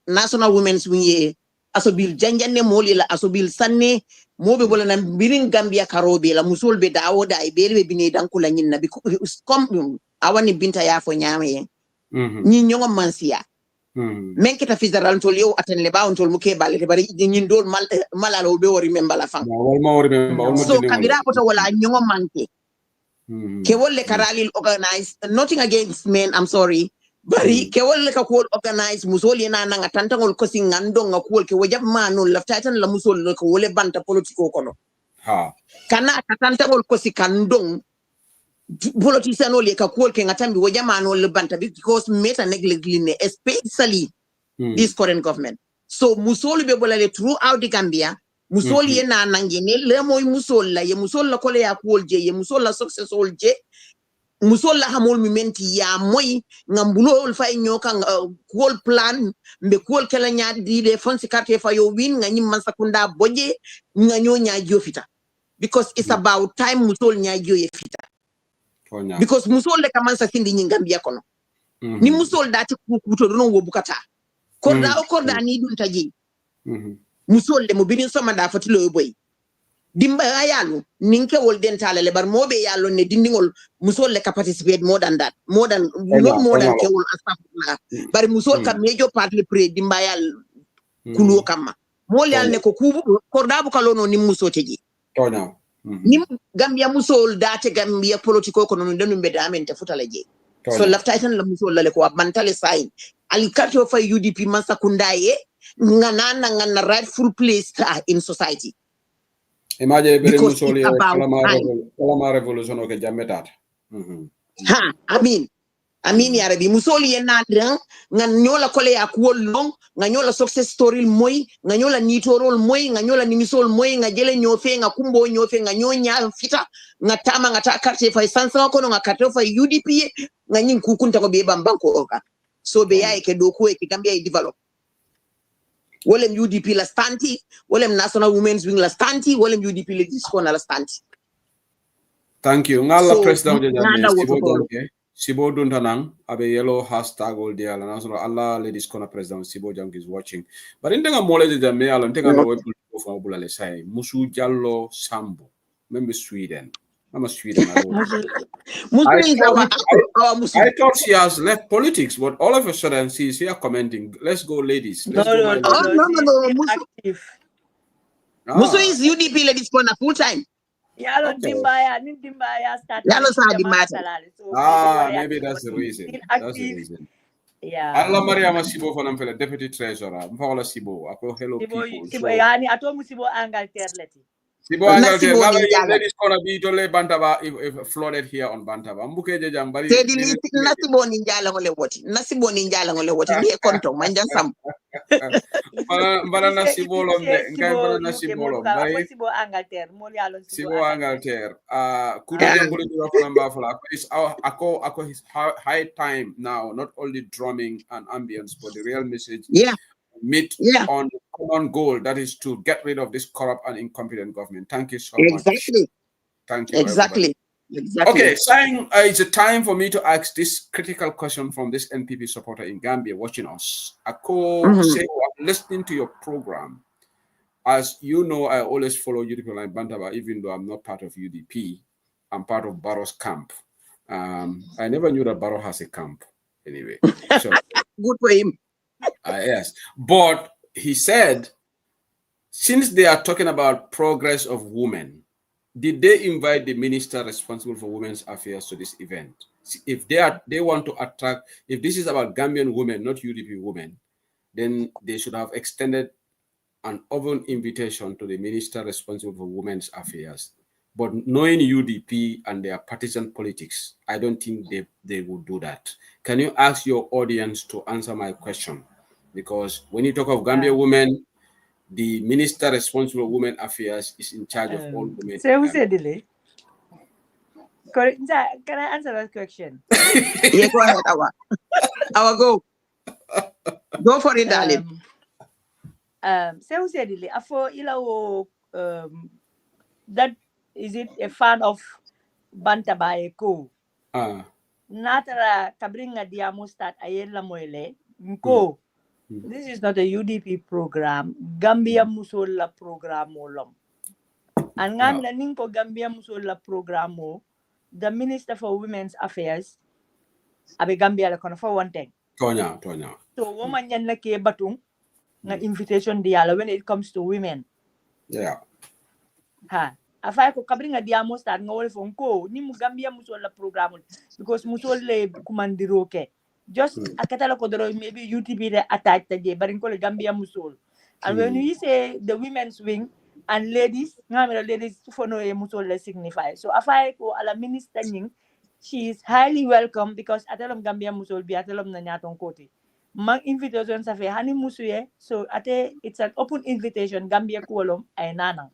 National Women's Wing asobil janjan ne moli la asobil sanne mobe bola na mbirin Gambia karobe la musol be dawo da ibele bine dankula nyinna bi kom awani binta ya fo nyame nyi nyongo mansia menketa federal tol yow aten le bawon tol muke balete bari nyin dol malalo be wori membala fam so kabira ko to wala nyongo manke ke wolle karalil organize nothing against men, I'm sorry, bari ke wolle ka ko organize musoli na nga tantangol ko singando nga ko ke wajab manu la tatan la musol ko wolle banta politiko kono kana tantangol ko sikandong politician ole ka ko ke ngatambi wajab manu le banta because meta negligine especially this current government. So musoli be bolale throughout the Gambia. Musoli ye na nangene le moy musol la ye musol la kole ya kuolje ye musol la success olje musol la hamol mimenti ya moy ngambulo ol fay nyoka kuol plan mbe kuol kala nyaadi di de fonsi carte fa yo win nga nyim man sakunda boje nga nyo nyaajo fita because it's about time musol nyaajo ye fita because musol le kaman sa sindi nyi Gambia kono ni musol dati kuto don wo bukata korda ni dun taji musol le mo binin soma da fatilo boy dimba yalo ninke wol dentale le bar mobe yalo ne dindingol musol le ka participate more than that more than ke wol asafna bar musol kam mejo party pre dimba yal kulo kama mol yal ne ko kubu korda bu kalono ni musoteji nim Gambia musol date Gambia politiko ko non denu be damente futale je so lafta tan la musol le ko abantale sign al karto fa UDP mansa kundaye ngana rightful place in society. Imagine because it's about Kalama revolution okay jametat. I mean ya rabi musoli na ngan nyola kole ya kuol long nganyola success story moy nganyola nitorol moy nganyola nimisol moy ngajele nyofe ngakumbo nyofe nganyonya fita ngatama ngata karte fa sansa ko ngakarte fa UDP nganyin kukunta ko be bambanko oka so be ya ke doku e Gambia develop wolem UDP la stanti wolem National Women's Wing la stanti wolem UDP le diskona la stanti. Thank you. Ngala president Sibo Duntanang abe yellow hashtag all day ala national Allah ladies corner president Sibo Jang is watching. But in tenga mole de me ala tenga no wepo for bulale sai Musu Jallo Sambo member Sweden. I'm a Sweden. I thought she has left politics, but all of a sudden she's here commenting. Let's go, ladies. Let's go. No. Musu is UDP ladies corner full time. Yalo dimbaya start. Maybe that's the reason. That's the reason. Yeah. Allah Maria Sibo for the deputy treasurer. Mpaola Sibo. Ako hello people. Sibo yani atomu Sibo Angleterre leti. Sibo Angleterre. Ladies gonna be tole Bantaba if flooded here on Bantaba. Mbuke jam bari. Nasibo ninjala ngole woti. Nasibo ninjala ngole woti. Ni konto manjan sam. Mbara Nasibo lombe. Nkai mbara Nasibo lombe. Sibo Angleterre. Moli alo Sibo Angleterre. Kudo jambuli diwa fanamba fala. It's ako his high time now. Not only drumming and ambience, but the real message. Meet on the common goal, that is to get rid of this corrupt and incompetent government. Thank you so much. Exactly. Thank you. Exactly. Everybody. Exactly. Okay, saying it's a time for me to ask this critical question from this NPP supporter in Gambia watching us. Ako, say, I'm listening to your program. As you know, I always follow UDP line Bantaba, even though I'm not part of UDP. I'm part of Barrow's camp. I never knew that Barrow has a camp. Anyway, so good for him. Yes, but he said, since they are talking about progress of women, did they invite the minister responsible for women's affairs to this event? If they want to attract, if this is about Gambian women, not UDP women, then they should have extended an open invitation to the minister responsible for women's affairs. But knowing UDP and their partisan politics, I don't think they would do that. Can you ask your audience to answer my question? Because when you talk of Gambia women, the minister responsible for women affairs is in charge of all women. So who said delay? Can I answer that question? Yeah, go ahead, Awa go. Go for it, darling. So who said delay? After ilawo that is it a fan of Bantabae ko? Natara kabringa diamo start ayela moele ko. This is not a UDP program. Gambia Musola program olom. And ngam na ning ko Gambia Musola program mo, the Minister for Women's Affairs abe Gambia la kono for one thing. Tonya. So woman yan na ke batung na invitation diala when it comes to women. Yeah. Ha. Afay ko kabringa diamo start ngol fon ko ni mu Gambia Musola program because Musole kumandiro ke. Just akatala kodoro maybe UTP attack the but Gambia Musol. And when you say the women's wing and ladies, ladies for no Musol signify. So afai ko ala minister ning, she is highly welcome because atelom Gambia Musol bi atelom na nyatong kote. Mang invitation sa fe hani musuye. So ate it's an open invitation Gambia kuolom ay nanang.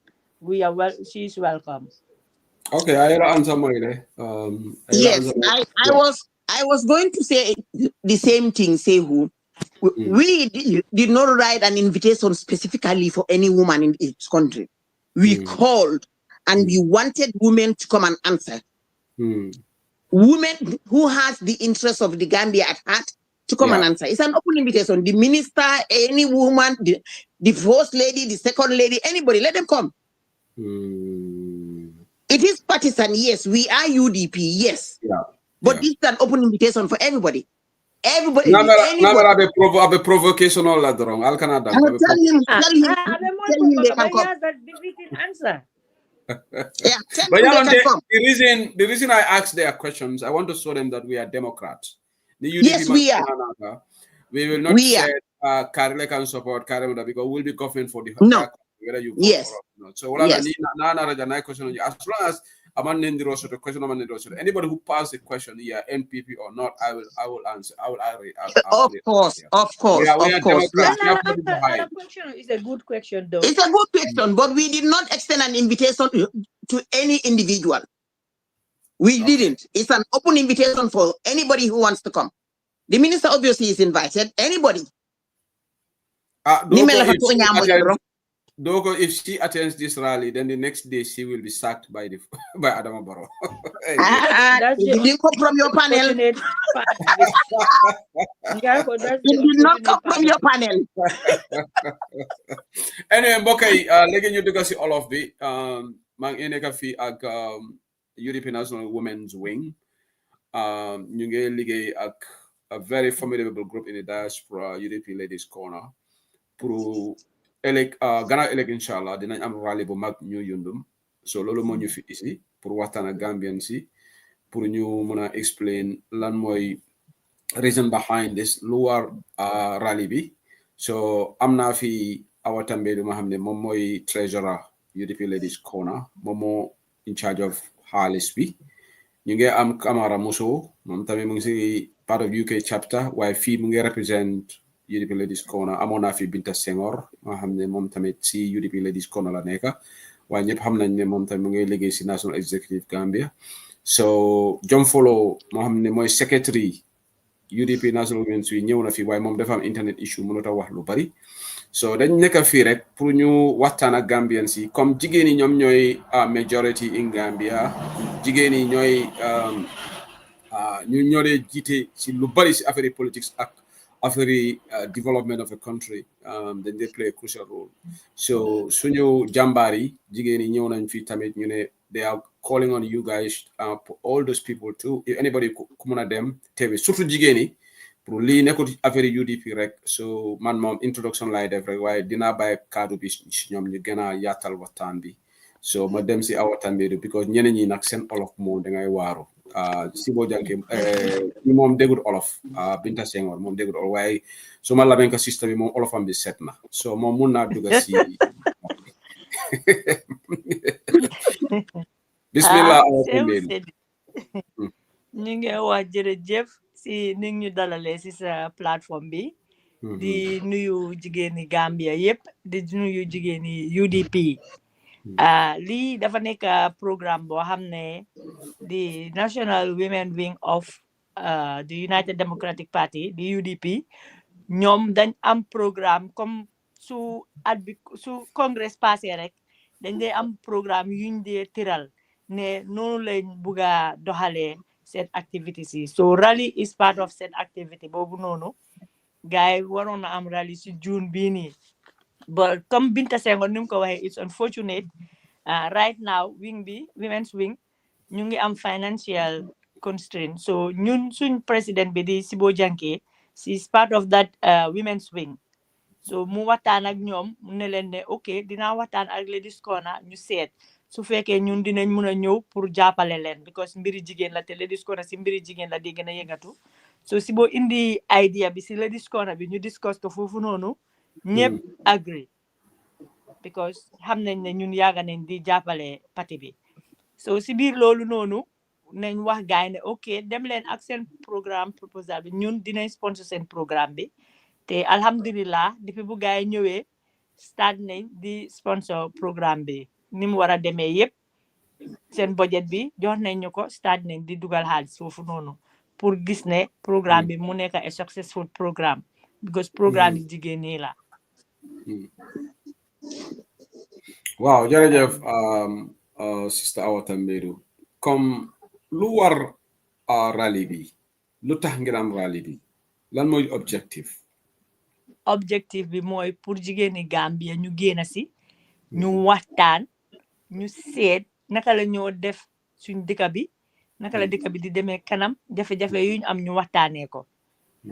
She is welcome. Okay, I answer my yes, I was going to say the same thing, say who. We did not write an invitation specifically for any woman in each country. We called and we wanted women to come and answer. Women who has the interest of the Gambia at heart to come and answer. It's an open invitation. The minister, any woman, the first lady, the second lady, anybody, let them come. It is partisan, yes. We are UDP, yes. But this is an open invitation for everybody. Everybody. Have a provocation all that wrong. I'll tell him they can come. Answer. Yeah, but the reason I ask their questions, I want to show them that we are Democrats. The UDP yes, we are. We will not say Karele can support Karele because we'll be government for the whether you vote or not. So as long as the question anybody who passes the question, NPP or not, I will answer. I will Of course. That question is a good question, though. It's a good question, but we did not extend an invitation to any individual. We didn't. It's an open invitation for anybody who wants to come. The minister obviously is invited. Anybody. Dogo, if she attends this rally, then the next day she will be sacked by Adama Barrow. It didn't come from your panel. It did not come from your panel. Anyway, okay, let's you to see all of the Mang Eneka fi ag UDP National Women's Wing. You get a very formidable group in the diaspora, UDP Ladies Corner. Gana elek inshallah dinañ am rally bu mag ñu yundum so lolu mo ñu fi ici pour waxtaan ak Gambian si pour ñu mëna explain lan moy reason behind this luar rally bi so amna fi awatambe du ma xamne mom moy treasurer UDP Ladies Corner momo in charge of halis bi ñu ngi am Camara Muso mom tamé mu ngi ci part of UK chapter why fi mu ngi represent UDP Ladies Corner amona fi Binta Senghor ma xamne mom tamit ci UDP Ladies Corner la nekk way ñepp xam nañ ne mom tamit mu ngi liggéey ci National Executive Gambia so John Follow mo xamne moy secretary UDP National Women's Wing ñëw na fi way mom dafa am internet issue mënu ta wax lu bari so dañ nekk fii rek pour ñu waxtaan ak Gambian si comme jigéen yi ñoom ñooy majority in Gambia jigéen yi ñooy ñu ñoo dee jiite si lu bari si affaire politics ak affaire development of a country dañ dee play a crucial role so suñu jàmbaar yi jigéen yi ñëw nañ fii tamit ñu ne they are calling on you guys all those people too if anybody ku mën a dem teewe surtout jigéen yi pour lii nekkul affaire UDP rek so man moom introduction laay def rek waaye dinaa bàyyi kaddu bi si ñoom ñu gën a yaatal waxtaan bi so ma dem si awataan bi because ñeneen ñi nag seen olof moom dangay waaru Sibo Janke moom déggul olof Binta Senghor moom déggul olof waaye su ma labeen ko système bi moom olofam bi set na so moom mun naa dugg si bismillah ñu ngi wax jërëjëf si ni ñu dalalee si sa plateforme bi di nuyu jigéeni Gambia yëpp di nuyu jigéeni UDP lii dafa nekk programme boo xam ne the National Women Wing of the United Democratic Party the UDP ñoom dañ am programme comme su congrès passé rek dañ dee am programme yuñ dee tiral ne noonu lañ bugg a doxalee seen activities yi so rally is part of seen activity boobu noonu gars yi waroon na am rally si June bii nii but comme Binta Senghor ni mu ko waxee it's unfortunate right now wing bi women's wing ñu ngi am financial constraint so ñun suñ président bi di Sibo Janke she is part of that women's wing so mu waxtaan ak ñoom ne leen ne ok dinaa waxtaan ak Ladies Corner ñu seet su fekkee ñun dinañ mun a ñëw pour jàppale leen because mbiri jigéen la te Ladies Corner si mbiri jigéen la di gën a yëngatu so Sibo indi idea bi si Ladies Corner bi ñu discuss ko foofu noonu ñëpp agree because xam nañ ne ñun yàgg nañ di jàppale parti bi so si biir loolu noonu nañ wax gaay ne ok dem leen ak seen programme proposal bi ñun dinañ sponsor seen programme bi te alhamdulillah depuis bu gaay ñëwee start nañ di sponsor programme bi ni mu war a demee yëpp seen budget bi jox nañ ñu ko start nañ di dugal xaalis foofu noonu pour gis ne programme bi mu nekk a successful programme because programme yi jigéen ñi la waaw jërëjëf sister Awa Tambadou comme lu war rally bi lu tax ngeen am rally bi lan mooy objectif bi mooy pour jigéeni Gambia ñu génn si ñu waxtaan ñu seet naka la ñoo def suñ dëkk bi naka la dëkk bi di demee kanam jafe-jafe yuñ am ñu waxtaanee ko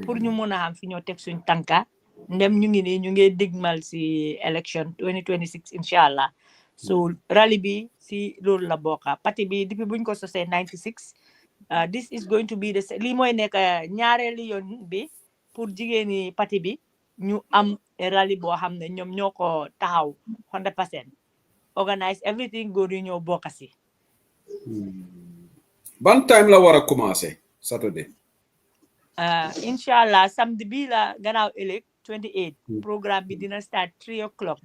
pour ñu mun a xam fi ñoo teg suñ tànka ndem ñu ngi nii ñu ngi digmal si election 2026 incha allah so rally bi si loolu la bokka parti bi depuis buñ ko sosee 96 this is going to be the lii mooy nekk ñaareeli yoon bi pour jigéeni parti bi ñu am rally boo xam ne ñoom ñoo ko taxaw 100% organize everything góor yi ñoo bokk si ban time la war a commencé Saturday incha allah samedi bi la gannaaw ëllëg 28 programme bi dina start 3 o'clock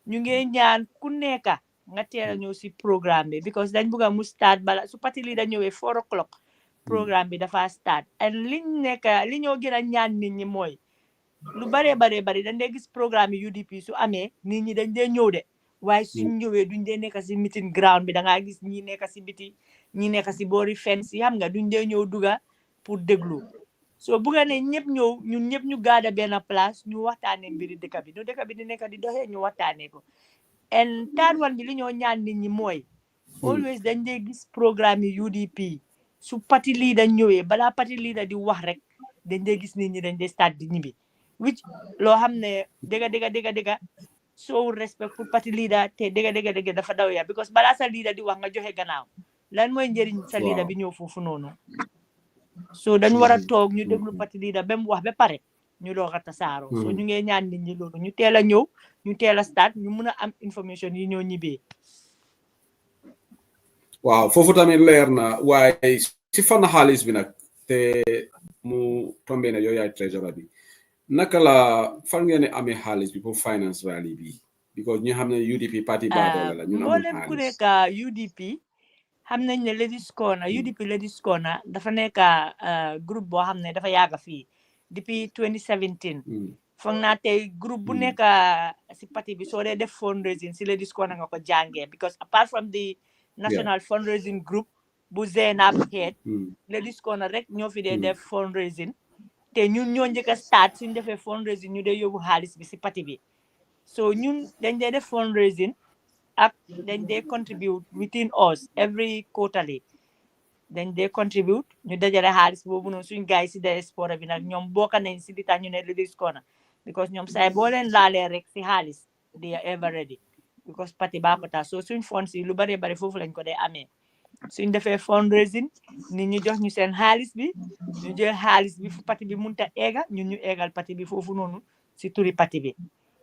ñu ngi ñaan ku nekka nga teel a ñëw si programme bi because dañ bëgg a mu start bala su parti li da ñëwee 4 o'clock programme bi dafa start and li ñoo gën a ñaan nit ñi mooy lu bari dañ dee gis programme yi UDP su amee nit ñi dañ dee ñëw de waaye suñ ñëwee duñ dee nekk si meeting ground bi da ngaa gis ñi nekk si biti ñi nekk si boori fence yi xam nga duñ dee ñëw duga pour déglu so bu nga ne ñëpp ñëw ñun ñëpp ñu gaada benn place ñu waxtaanee mbiri dëkk bi nu dëkk bi di nekk di doxee ñu waxtaanee ko and third one bi li ñoo ñaan nit ñi mooy always dañ dee gis programme yi UDP su parti leader ñëwee balaa parti leader di wax rek dañ dee gis nit ñi dañ dee start di ñibbi which loo xam ne dëgga so respect pour parti leader te dëgga dafa daw ya because balaa sa leader di wax nga joxe gannaaw lan mooy njëriñ sa leader bi ñëw foofu noonu so dañ war a toog ñu déglu parti leader ba mu wax ba pare ñu doog a tasaaroo so ñu ngi ñaan nit ñi loolu ñu teel a ñëw ñu teel a start ñu mun a am information yi ñoo ñibbee waaw foofu tamit leer na waaye si fan xaalis bi nag te mu tombé na yow yaay trésorier bi naka la fan ngeen ne amee xaalis bi pour finance rally bi because ñu xam ne UDP parti baadoole la ñun amul xaalis ku nekk UDP xam nañ ne Ladies Corner UDP Ladies Corner dafa nekk groupe boo xam ne dafa yàgg fii depuis 2017 foog naa tey groupe bu nekk si parti bi soo dee def fundraising si Ladies Corner nga ko jàngee because apart from the national fundraising group bu Zainab head Ladies Corner rek ñoo fi dee def fundraising te ñun ñoo njëkk a start suñ defee fundraising ñu dee yóbbu xaalis bi si parti bi so ñun dañ dee def fundraising ak dañ dee contribute within us every quarterly dañ dee contribute ñu dajale xaalis boobu noonu suñ gars yi si diaspora bi nag ñoom bokk nañ si li tax ñu ne Ladies Corner because ñoom saay boo leen laalee rek si xaalis they are ever ready because parti baa ko tax so suñ fonds yi lu bare bare foofu lañ ko dee amee suñ defee fundraising nit ñu jox ñu seen xaalis bi ñu jël xaalis bi fu parti bi munta eega ñun ñu eegal parti bi foofu noonu si turi parti bi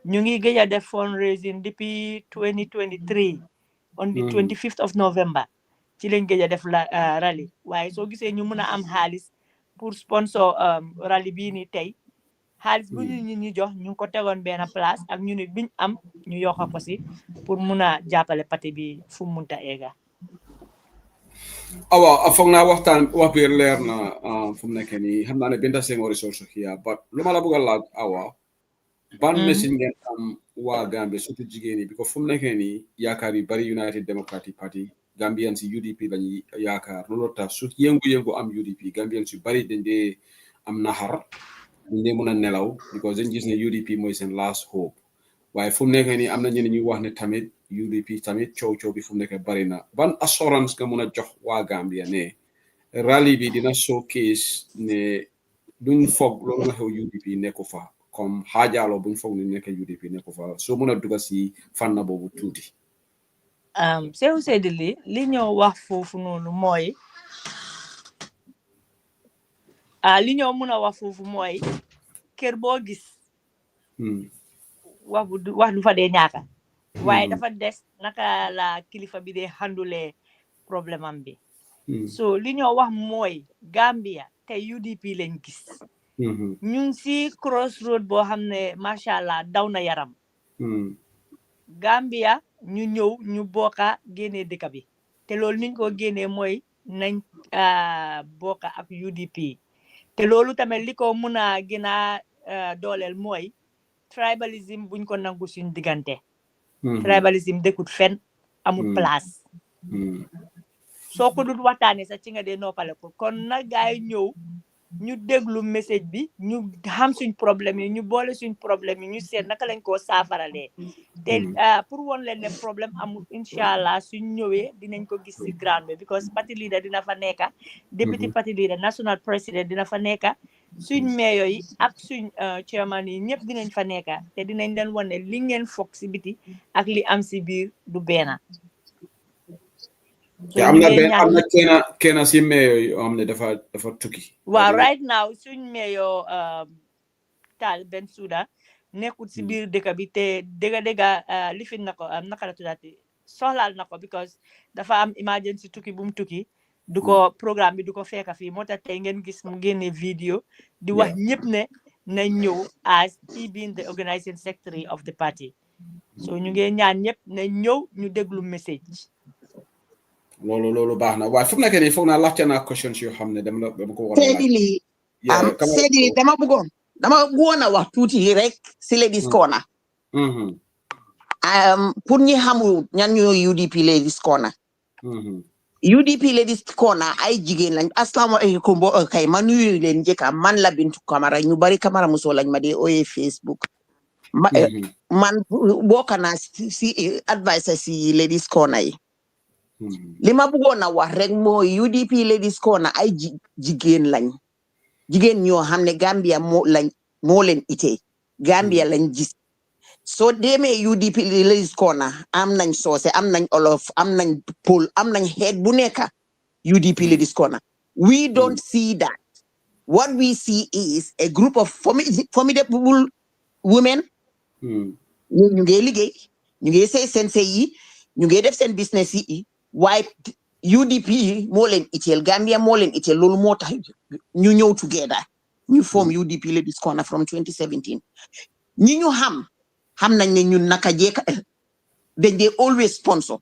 ñu ngi gëj a def fundraising depuis 2023 on the 25th of November ci lañ gëj a def rally waaye soo gisee ñu mën a am xaalis pour sponsor rally bii nii tey xaalis bu ñu jox ñu ngi ko tegoon benn place ak ñu nit biñ am ñu yokk ko si pour mun a jàppale parti bi fu mu munta eega awa foog naa waxtaan wax bi leer na fu mu nekk nii xam naa ne Binta Senghor resource here but lu ma la bëgg a laaj awa ban message ngeen am waa Gambie surtout jigéen ñi because fu mu nekk nii yaakaar yu bari United Democratic Party Gambian si UDP lañuy yaakaar loolu tax su yëngu-yëngu am UDP Gambian si bari dañ dee am naxar dañ dee mën a nelaw because dañ gis ne UDP mooy seen last hope waaye fu mu nekk nii am na ñeneen ñuy wax ne tamit UDP tamit coow bi fu mu nekk bari na ban assurance nga mën a jox waa Gambia ne rally bi dina showcase ne duñ foog loolu nga xew UDP nekku fa comme xaajaloo buñ foog ne nekk UDP nekku fa soo mën a dugg si fànn boobu tuuti Seydou Seydi li ñoo wax foofu noonu mooy li ñoo mën a wax foofu mooy kër boo gis wax du fa dee ñaaka waaye dafa des naka la kilifa bi dee handule problème am bi so li ñoo wax mooy Gambia te UDP lañ gis ñu ngi si crossroad boo xam ne macha allah daw na yaram Gambia ñu ñëw ñu bokka génnee dëkk bi te loolu niñ ko génnee mooy nañ bokka ak UDP te loolu tamit li ko mun a gën a dooleel mooy tribalism buñ ko nangu suñ diggante tribalism dëkkut fen amul place soo ko dut waxtaanee sax ci nga dee noppale ko kon na gaay ñëw ñu déglu message bi ñu xam suñ problème yi ñu boole suñ problème yi ñu seet naka lañ koo saafaralee te pour woon leen ne problème amul inshallah suñ ñëwee dinañ ko gis si ground bi because party leader dina fa nekka deputy party leader national president dina fa nekka suñ mayor yi ak suñ chairman yi ñëpp dinañ fa nekka te dinañ leen wane li ngeen foog si biti ak li am si biir du benn te am na kenn si mayor yi am ne dafa tukki waaw right now suñ mayor Tal Bensouda nekkul si biir dëkk bi te dëgga lifin na ko naka la tuddaati soxlaal na ko because dafa am emergency tukki bu mu tukki du ko programme bi du ko fekka fii moo tax tey ngeen gis mu génne vidéo di wax ñëpp ne na ñëw as he being the organizing secretary of the party so ñu ngi ñaan ñëpp na ñëw ñu déglu message loolu baax na waaye fu mu nekk nii foog naa laajte naa questions yoo xam ne dama ko war a laaj Seydi dama bëggoon a wax tuuti rek si Ladies Corner pour ñi xamul ñan ñooy UDP Ladies Corner UDP Ladies Corner ay jigéen lañ asalaamaaleykum bo kay ma nuyu leen njëkka man la Bintu Camara ñu bari Camara Muso lañ ma dee ooyee Facebook man bokk naa si advisor si Ladies Corner yi li ma bëggoon a wax rek mooy UDP Ladies Corner ay jigéen lañ jigéen ñoo xam ne Gambia moo leen ite Gambia lañ gis soo demee UDP Ladies Corner am nañ soose am nañ olof am nañ pol am nañ xeet bu nekk UDP Ladies Corner we don't see that what we see is a group of formidable women ñu ngi liggéey ñu ngi seen sey yi ñu ngi def seen business yi waaye UDP moo leen itteel Gambia moo leen itteel loolu moo tax ñu ñëw together ñu form UDP Ladies Corner from 2017 ñi ñu xam nañ ne ñun naka jeeka dañ dee always sponsor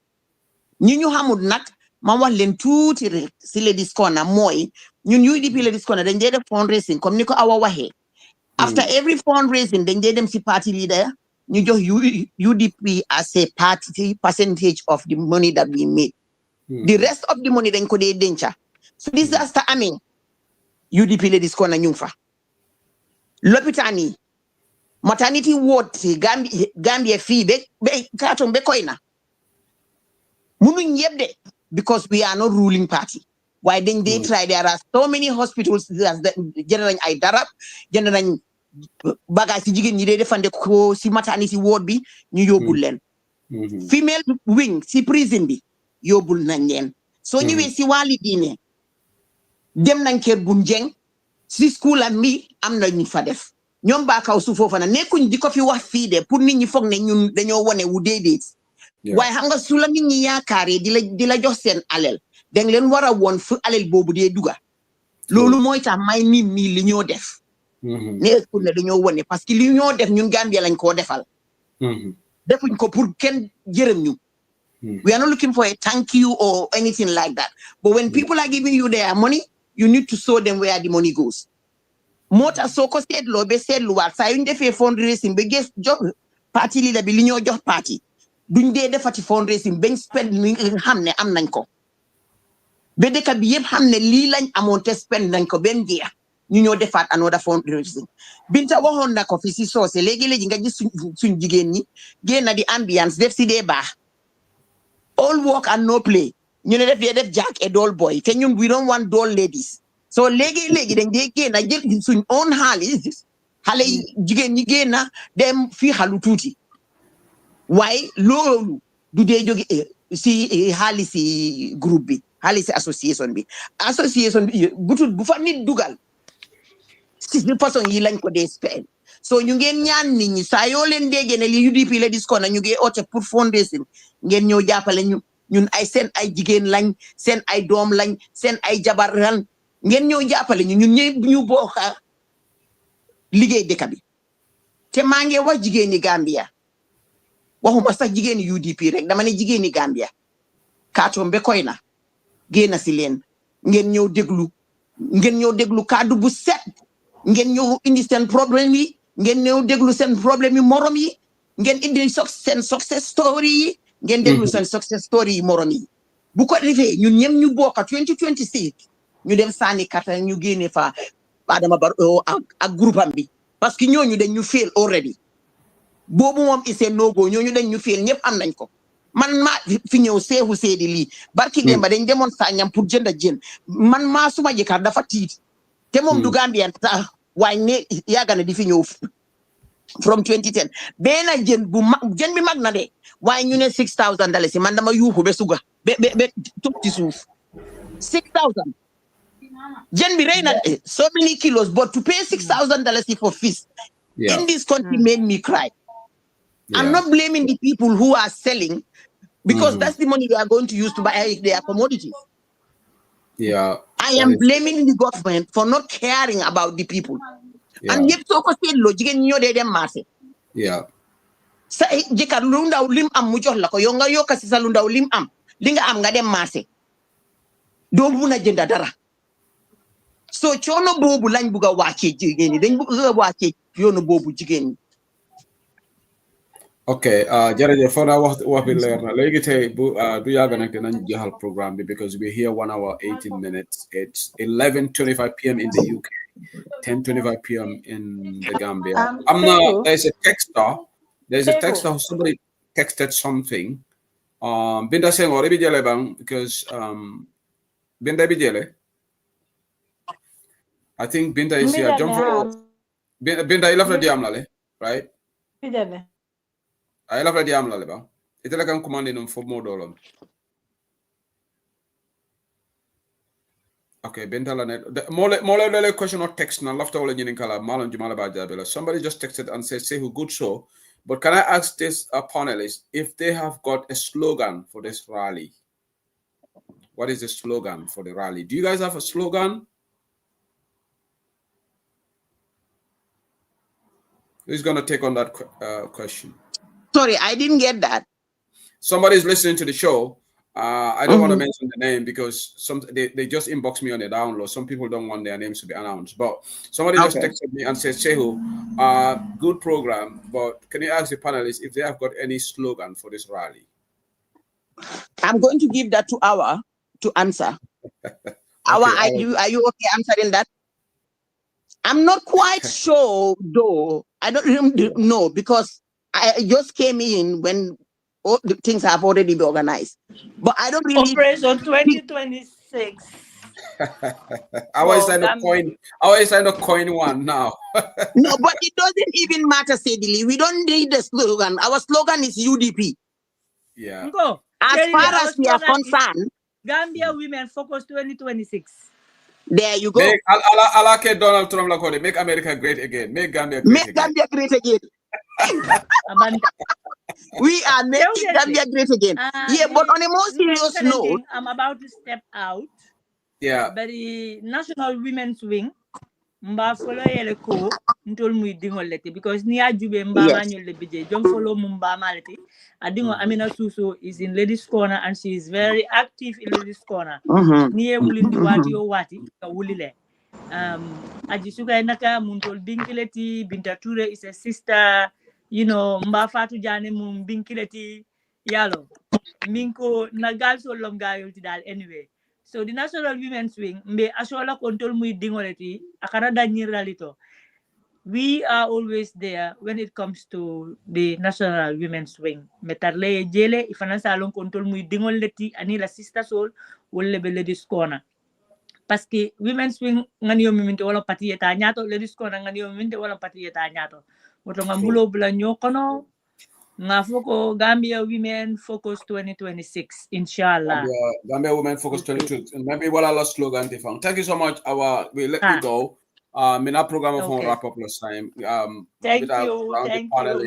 ñi ñu xamul nag ma wax leen tuuti rek si Ladies Corner mooy ñun UDP Ladies Corner dañ dee def fundraising comme ni ko Awa waxee After every fundraising, then they them see party leader, you just UDP as a party percentage of the money that we made. The rest of the money then could they danger. So disaster, I mean, UDP ladies corner nyungfa. Lopitani, maternity ward, Gambia fee, be carton be coina. Munu yebde, because we are not ruling party. Why then they try? There are so many hospitals that general I darab, general bagage jigéen ñi dee defande ko si maternity ward bi ñu yóbbul leen female wing si prison bi yóbbul nañ leen soo ñëwee si wàlli diine dem nañ kër bu njeng si school am mi am na ñu fa def ñoom baakaw su foofa na nekkuñ di ko fi wax fii de pour nit ñi foog ne ñun dañoo wone wu déedéet waaye xam nga su la nit ñi yaakaaree di la jox seen alal dang leen war a woon fu alal boobu dee duga loolu mooy tax may nit ñi li ñoo def nekkul ne dañoo wone parce que li ñoo def ñun Gambia lañ koo defal defuñ ko pour kenn jërëm ñu we are not looking for a thank you or anything like that but when people are giving you their money you need to show them where the money goes moo tax soo ko seetloo ba seetluwaat saa yuñ defee fundraising ba gis jox parti leader bi li ñoo jox parti duñ dee defati fundraising bañ spend li nga xam ne am nañ ko ba dëkk bi yëpp xam ne lii lañ amoon te spend nañ ko benn jeex ñu ñoo defaat another fundraising Binta waxoon na ko fi si soose léegi-léegi nga gis suñ jigéen ñi génn di ambiance def si dee baax all work and no play ñu ne def jack et doll boy te ñun we don't want doll ladies so léegi-léegi dañ dee génn jël suñ own xaalis xale yi jigéen ñi génn dem fii xalu tuuti waaye loolu du dee jóge si xaalis si groupe bi xaalis si association bi bu fa nit dugal si façon yi lañ ko dee spend so ñu ngeen ñaan nit ñi saa yoo leen déggee ne li UDP la dis ko na ñu ngi oote pour fundraising ngeen ñëw jàppale ñun ay seen ay jigéen lañ seen ay doom lañ seen ay jabar lañ ngeen ñëw jàppale ñun ñëpp ñu bokk liggéey dëkk bi te maa ngi wax jigéeni Gambia waxuma sax jigéeni UDP rek dama ne jigéeni Gambia kaatoom be koy na génn si leen ngeen ñëw déglu kaddu bu set ngeen ñëw indi seen problème yi ngeen ñëw déglu seen problème yi morom yi ngeen indi seen success story yi ngeen déglu seen success story yi morom yi bu ko defee ñun ñëpp ñu bokk 2026 ñu dem sànni carte ñu génne fa Adama Barrow ak groupe am bi parce que ñooñu dañ ñu fail already boobu moom isee noogo ñooñu dañ ñu fail ñëpp am nañ ko man maa fi ñëw seexu seedi lii barki demba dañ demoon Sanyang pour jënd jën man maa suma jëkkër dafa tiit te moom du Gambien tax waaye ne yàgg na di fi ñëw from 2010 benn jën bi mag na de waaye ñu ne $6,000 man dama yuuxu ba suga ba toog ci suuf 6,000 jën bi rey na so many kilos but to pay $6,000 for fish in this country made me cry. I'm not blaming the people who are selling because that's the money they are going to use to buy their commodities. I am blaming the government for not caring about the people. And yet, so ko lo jigen ñoo dee dem marché. Sa jëkkër lu ndaw lim am mu jox la ko yow nga yokk si sa lu ndaw lim am li nga am nga dem marché doo mun a jënd dara. So coono boobu lañ bugg a wàccee jigéen ñi dañ bugg a wàccee yoonu boobu jigéen ñi. Okay, jërëjëf foo naa wax bi leer na léegi tey bu du yàgg nag dinañ jeexal programme bi because we're here 1 hour 18 minutes. It's 11:25 p.m. in the UK, 10:25 p.m. in the Gambia. There's a texter. Somebody texted something. Binda saying already jele bang because Binda bijele. I think Binda is here. Jump for Binda I love the diamlale, right? Bijele. I love the diamlale bang. Itala kan commanding them for more dollar. Okay, Bentala more question or text na lafta wala nyinin kala malon jumala ba jabela. Somebody just texted and said, say who good show. But can I ask this panelists if they have got a slogan for this rally? What is the slogan for the rally? Do you guys have a slogan? Who's going to take on that question? Sorry, I didn't get that. Somebody's listening to the show I don't want to mention the name because they just inbox me on the download. Some people don't want their names to be announced. But somebody just texted me and said, Shehu, good program, but can you ask the panelists if they have got any slogan for this rally? I'm going to give that to Awa to answer. Awa, are you okay answering that? I'm not quite sure, though. I don't really know because I just came in when all the things have already been organized. But I don't really. Operation 2026. I always trying to coin one now. No, but it doesn't even matter, Sedili. We don't need the slogan. Our slogan is UDP. Yeah. As far as we are concerned, Gambia Women Focus 2026. There you go. I like Donald Trump like make America great again. Make Gambia great again. Gambia great again. We are making Gambia great again. Yeah, but on a more serious note, I'm about to step out. Yeah. But the National Women's Wing, mba follow yele ko ntol muy dingol leti because ni ajube mba manuel le bije jom follow mba maleti adingo Amina Suso is in Ladies Corner and she is very active in Ladies Corner. Ni e wulindi wati o wati ka wulile. Ajisuka naka muntol binkileti Binta Ture is a sister, you know, mba Fatu Jane mum binkileti yalo minko nagal so longa yolti dal anyway. So the National Women's Wing, mbe asola control muy dingoleti akara danyiralito. We are always there when it comes to the National Women's Wing. Metarle jele ifana salon control muy dingoleti ani la sister soul wolle be Ladies Corner. Parce que Women's Wing ngani yo miminte wala pati eta nyato Ladies Corner ngani yo miminte wala pati eta nyato. Woto ngambulo bula nyokono Ngafoko Gambia Women Focus 2026, inshallah. Gambia Women Focus 2026. And maybe what our slogan they found. Thank you so much. We let you go. In our program of wrap up last time. Thank you.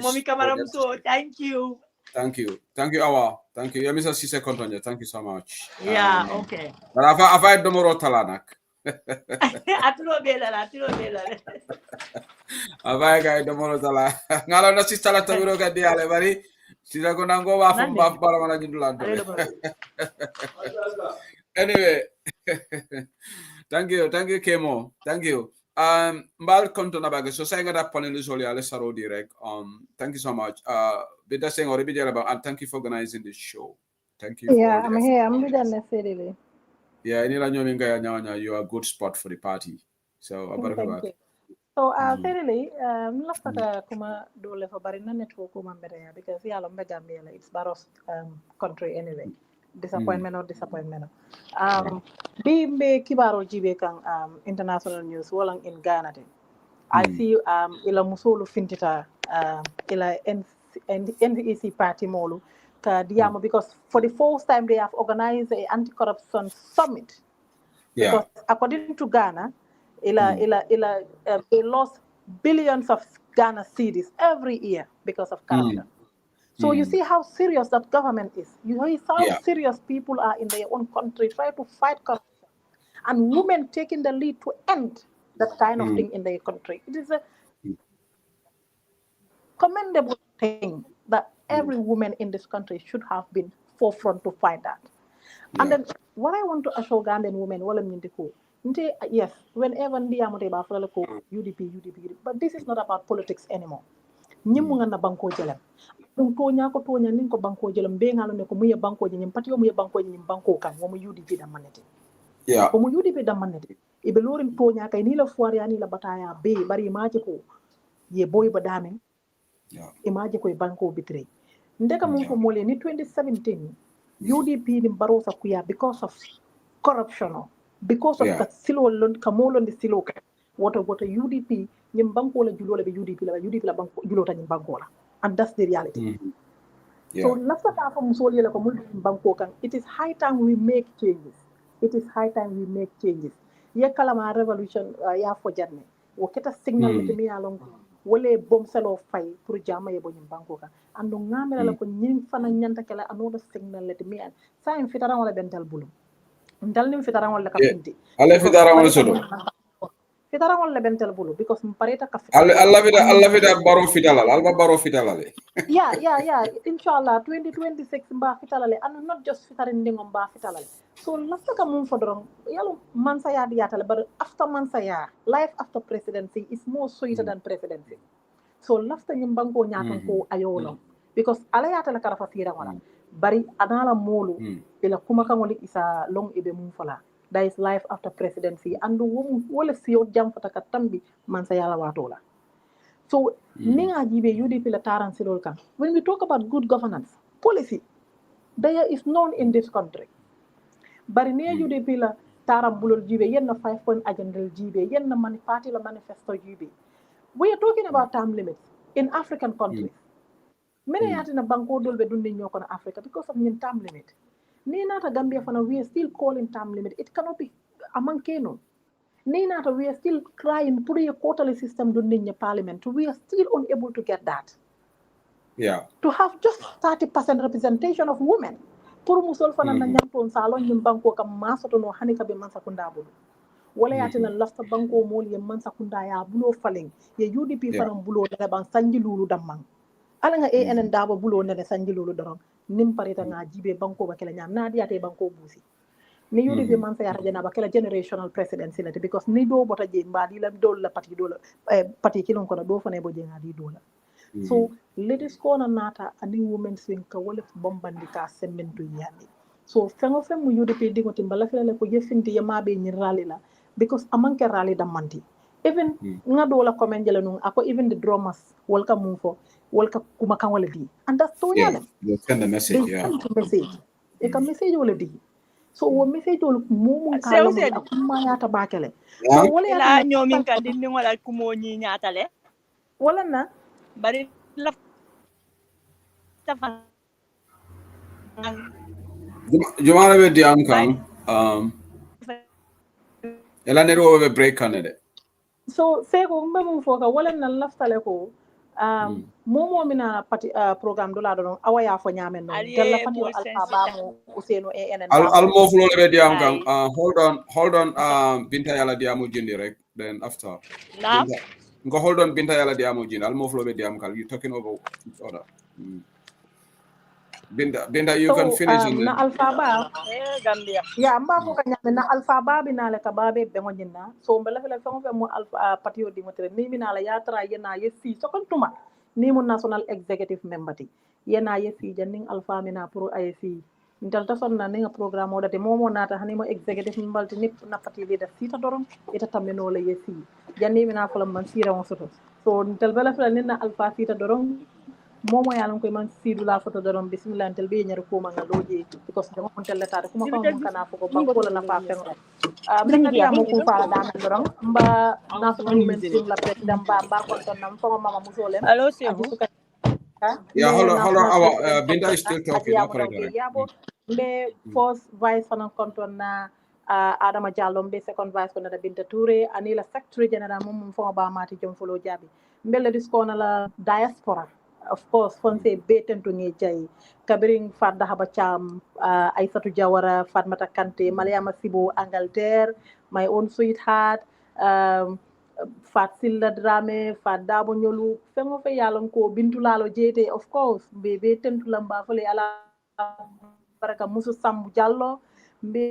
Mommy Kamaramuso, thank you. Thank you, Awa. Thank you. Yeah, Mr. Sise Kontonje. Thank you so much. Yeah, okay. But I've had Domoro Talanak. Aturo bela. Avai guy Domoro Tala. Ngalo na si Tala Tawiro ka diale bari. Sila ko nango wa from baf para mana jindulan. Anyway. Thank you, Kemo. Thank you. Mbal konto na bagay. So sayang nga panel usually ale saro direct. Thank you so much. Bida saying already about and thank you for organizing this show. Thank you. Yeah, I'm here. I'm with necessarily. Yeah, you are a good spot for the party. So thank you. So really, lafaka kuma dole for barina network kuma mbere because yalo Gambia it's Barros country anyway. Disappointment or disappointment. Be kibaro jibe kang international news walang in Ghana. I see ila musulu fintita ila NEC party molu ka diamo because for the first time they have organized an anti-corruption summit. Yeah. Because according to Ghana, they lost billions of Ghana cedis every year because of corruption. So you see how serious that government is. You see how serious people are in their own country trying to fight corruption. And women taking the lead to end that kind of thing in their country. It is a commendable thing that every woman in this country should have been forefront to fight that. And then what I want to assure Gambian women, yes, whenever UDP, but this is not about politics anymore. Nyimunga na banko jelam. Tonya ko tonya nin ko banko jelam be ngalo ne ko muye banko je nyim pati yo muye banko je nyim banko kan wo mu UDP da manete. Yeah. Ko mu UDP da manete. Ibe lorin tonya kay ni la foire ya ni la bataya be bari maji ko ye boy ba damen. Yeah. Imaji ko banko bitre. Ndeka mun ko mole ni 2017 UDP ni barosa kuya because of corruption, because of the silo lon kamolo ndi silo ka. What UDP nyim banko la julo la be UDP la banko julo ta nyim banko la. And that's the reality. So it is high time we make changes. Ye kalama revolution ya for journey. Wo keta signal metemi along wole bom selo fay pour jama ye bo nyim banko ka. Ando ngamela la ko nyim fana nyanta kala another signal letemi an. Sa en fitara wala bental bulum. Ndal nim fitara wala ka pinti. Ale fitara wala sodo. fitara on lebentel bulu because mpareta ka Allah vida baro fitalal alba baro fitalale yeah inshallah 2026 mba fitalale and not just fitarin ndingom mba fitalale so lasta ka mum fodron yalo mansa ya diatale but after mansa ya life after presidency is more sweeter than presidency so lasta nyim banko nyatan ko ayolo because ala yatale kara fatira wala bari anala molu ila kuma kangoli isa long ibe mum fala that is life after presidency and wala siyo jam fataka tambi mansa yala watola so ninga jibe UDP la taran silol kan when we talk about good governance policy there is none in this country bari ne UDP la taran bulol jibe yenna 5-point agenda jibe yenna party la manifesto jibe we are talking about term limits in African countries many yatina banko dolbe dundi nyoko na Africa because of nin term limit ni nata Gambia fana we are still calling term limit it cannot be among keno Ninata, we are still crying for a quarterly system in parliament. We are still unable to get that. Yeah. To have just 30% representation of women. Pour musol fana na nyapon salon nyum banko kam masoto no hanika be mansa kunda bulu. Wala yatina lasta banko mol ye mansa kunda ya bulo faleng. Ye UDP fana bulo na bang sanji lulu damang. Ala nga ANN dabo bulo na sanji lulu dorong. Nim parita nga jibe banko ba kala nyam na diate banko busi. Ni UDP man sayata jana ba kala generational presidency lati because ni do bota je mbadi la do la parti kilon kono do fane bo je ngadi do la so ladies corner nata ani women swing ka wala bombandi ka sementu nyami so fengo fem mu UDP dingo timbala fele ko jefinti yamabe ni rally la because amanke rally da manti even ngado la comment jela nun ako even the drummers welcome move for welcome kuma kan wala di and that's to nyale they send the message e ka message wala di so wo message ol mumun kala mo akuma yata bakele so wala ila nyomin kan dindi wala kumo nyi nyatale wala na bari la tafa jumala be diam kan ela nero be break kanede so sego mbemu foka wala na laftale ko momo mina parti programme do la don awaya fo nyamen no della parti alpha ba mo useno ANN al mo flo le diam kan hold on binta yala diamu jindi rek then after go hold on binta yala diamu jindi al mo flo be diam kan you talking over each other binta you can finish na alpha ba Gambia ya mba ko kanyame na alpha ba binale ka babe be ngojina so mbala fele fengo fe mo alpha parti o dimotre ni binala ya tra yena yesi so kon tuma ni mo national executive member ti yena yesi janning alpha mina pro IC ndal ta sonna ni programme o date momo nata hani mo executive member ti nip na parti leader sita dorom ita tameno la yesi janni mina fala man sira on soto so ndal bala fela ni na alpha sita dorom momo yalan koy man sidu la photo dorom bismillah tel be nyar ko manga loje because dama on tel letade kuma ko mon kana foko banko la fa fengo minna dia mo ko fa dana dorom mba national women team la president ba ko ton nam fo mama musole allo sebu yeah hold on our binta is still talking operator yabo be first vice fanan konton na Adama Diallo be second vice ko na Binta Touré anila secretary general mum fo ba mati jom folo jabi mbele disko na la diaspora of course fonse beten to ngi jay kabiring fadda haba cham Aissatou Jawara Fatmata Kanté Mariama Sibo Angleterre my own sweetheart Fat Silla Dramé Fat Dabo Nyolu fengo fe yalon ko Bintu Lalo jete of course be beten to lamba fele ala baraka musu Sambu Diallo be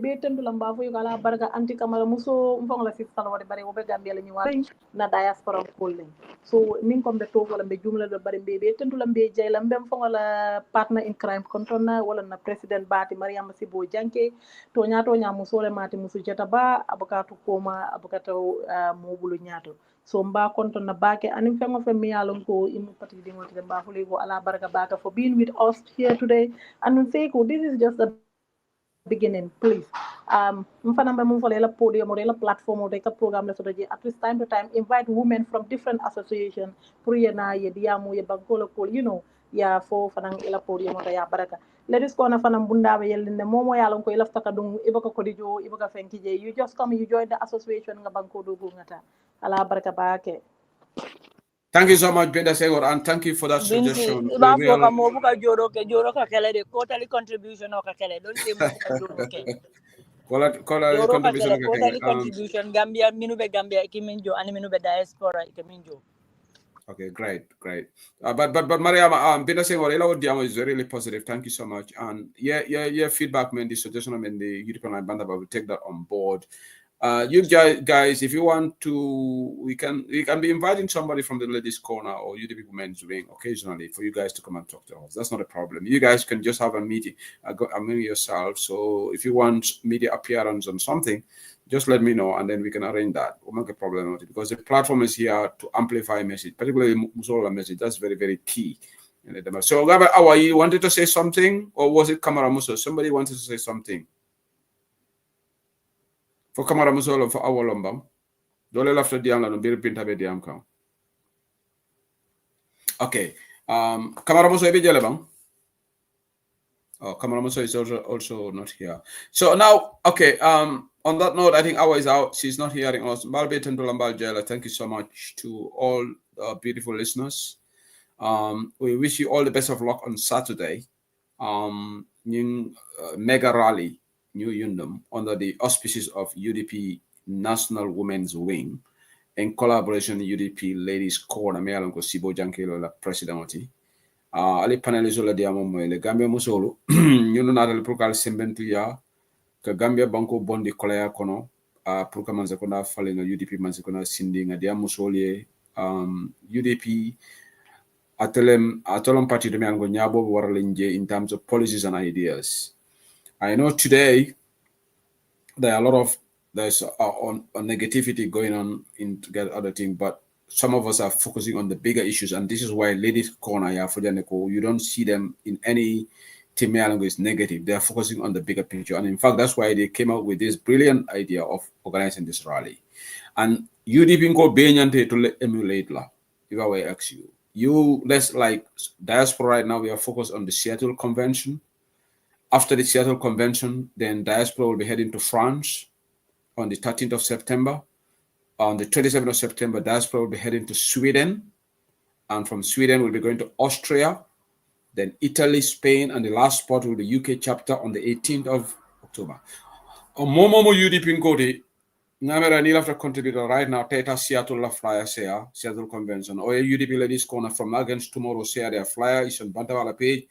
be tendu lamba fo yugala barga anti kamala muso mfong la sistal wadi bari wobe Gambia la ñu wa na diaspora kollen so nin ko be to wala be jumla do bari be tendu lambe jay la mbem fo la partner in crime kontona wala na president bati Mariama Sibo Janke to nyaato nya muso le mati musu jeta ba abukatu koma abukato mobulu nyaato so mba kontona bake anim fengo fe mi yalon ko imu pati di ngoti mba fo lego ala barga baka for being with us here today and say ko this is just a beginning please mfanamba mum fole la podium or la platform or ka program la sotoji at least time to time invite women from different associations pour yena ye diamu ye bankolo ko you know ya fo fanang ila podium or ya baraka ladies ko na fanam bundabe yelne momo yalon ko ila taka dum ibaka ko dijo ibaka fenki je you just come you join the association nga banko do ngata ala baraka baake. Thank you so much, Brenda Segor, and thank you for that suggestion. Joro ka kele de quarterly contribution o ka kele don't say mo ka joro ke Euro kasela totally contribution Gambia minube Gambia ikiminjo ani minube diaspora ikiminjo. Okay, great. But Mariam, Peter saying what is really positive. Thank you so much. And yeah, feedback, man, the suggestion, the European Line Banda, will take that on board. You guys, if you want to, we can be inviting somebody from the ladies' corner or UDP Women's Wing occasionally for you guys to come and talk to us. That's not a problem. You guys can just have a meeting, yourself. So if you want media appearance on something, just let me know and then we can arrange that. We'll make a problem with it because the platform is here to amplify message, particularly Musola message. That's very, very key. So, Awa, you wanted to say something, or was it Kamara Muso? Somebody wanted to say something. For Kamara Muso for Awa Lombam. Dole after Diam no bir pinta be Diam kan. Okay. Kamara Muso be jelebang. Oh, Kamara Muso is also not here. So now, okay. On that note, I think Awa is out. She's not hearing us. Malbet and Dolambal Jela, thank you so much to all beautiful listeners. We wish you all the best of luck on Saturday. Mega rally, New Yundum, under the auspices of UDP National Women's Wing, in collaboration with UDP Ladies Corner, Mealonko Sibo Jankelo, la Presidenti. Ali panelizo la diamo le Gambia Musolo, Yunu Natal Procal Sembentuya. Ka Gambia banko bondi kolaya kono pour que manze kona fale na UDP manze kona sindi nga dia musolie UDP atelem party de miango nyabo waralenje in terms of policies and ideas. I know today there's a negativity going on in to get other things, but some of us are focusing on the bigger issues, and this is why Ladies Corner you don't see them in any team is negative. They are focusing on the bigger picture. And in fact, that's why they came up with this brilliant idea of organizing this rally. And UDP go benyante to emulate la. If I were ask you, let's like diaspora right now, we are focused on the Seattle Convention. After the Seattle Convention, then diaspora will be heading to France on the 13th of September. On the 27th of September, diaspora will be heading to Sweden. And from Sweden, we'll be going to Austria, then Italy, Spain, and the last spot will be UK chapter on the 18th of October. Momo UDP Nkoti, Namera Nil after contributor right now, Teta Seattle La Flyer Sea, Seattle Convention, or UDP Ladies Corner from against tomorrow, say their flyer is on Bantawala page.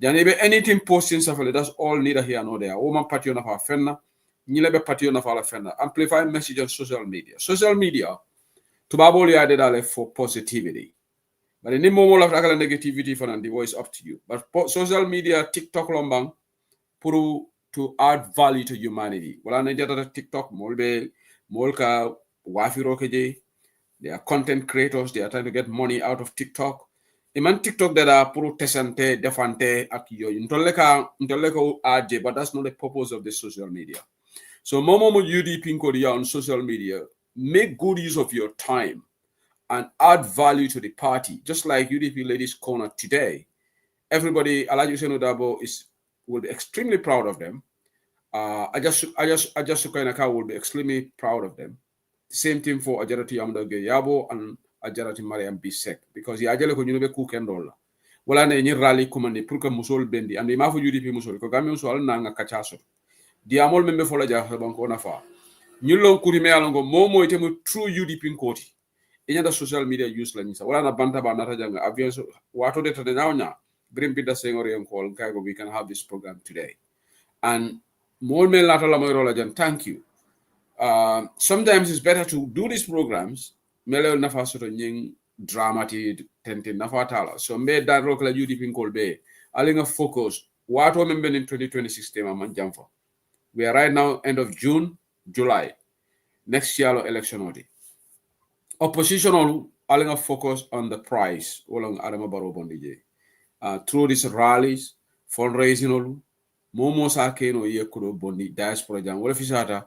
Janebe anything posting stuff, that's all neither here nor there. Woman party on our fenna, Nilebe party on our fenna. Amplify message on social media. Social media, to Baboli added for positivity. But in the moment of negativity for the voice up to you. But social media, TikTok lombang, to add value to humanity. Well, I know TikTok, Molka, Wafi they are content creators, they are trying to get money out of TikTok. Iman TikTok that are puru tesante, defante, akiyo. Intoleka aje, but that's not the purpose of the social media. So Momo UDP Korea on social media, make good use of your time and add value to the party, just like UDP Ladies Corner today. Everybody, Alaji Senodabo will be extremely proud of them. I just Sukainaka will be extremely proud of them. Same thing for Ajarati Amdoge Yabo and Ajarati Mariam Bisek, because the Ajale Kunube Cook and Rolla. Well, I need rally command Pruka Musol Bendi and the Mafu UDP Musol, Kogami Musol Nanga Kachaso. The Amol member for Lajabankona Fa. Nulon Kurime Alongo, Momo itemu true UDP Koti. Inyanda social media use la nyisa wala na banta ba nata janga aviation wato de tade nawnya brim bida sengori en call kago we can have this program today. And more men lata la moyro jan, thank you. Sometimes it's better to do these programs mele nafa soto nying dramati tente nafa tala so mbe dan rok la UDP call be alinga focus wato membe in 2026 tema man jamfa. We are right now end of June, July. Next year election odi. Oppositional alinga focus on the price along Adama Barrow Bondije. Through these rallies, fundraising, momo sake no ye kudo bondi diaspora jang. Wala fisata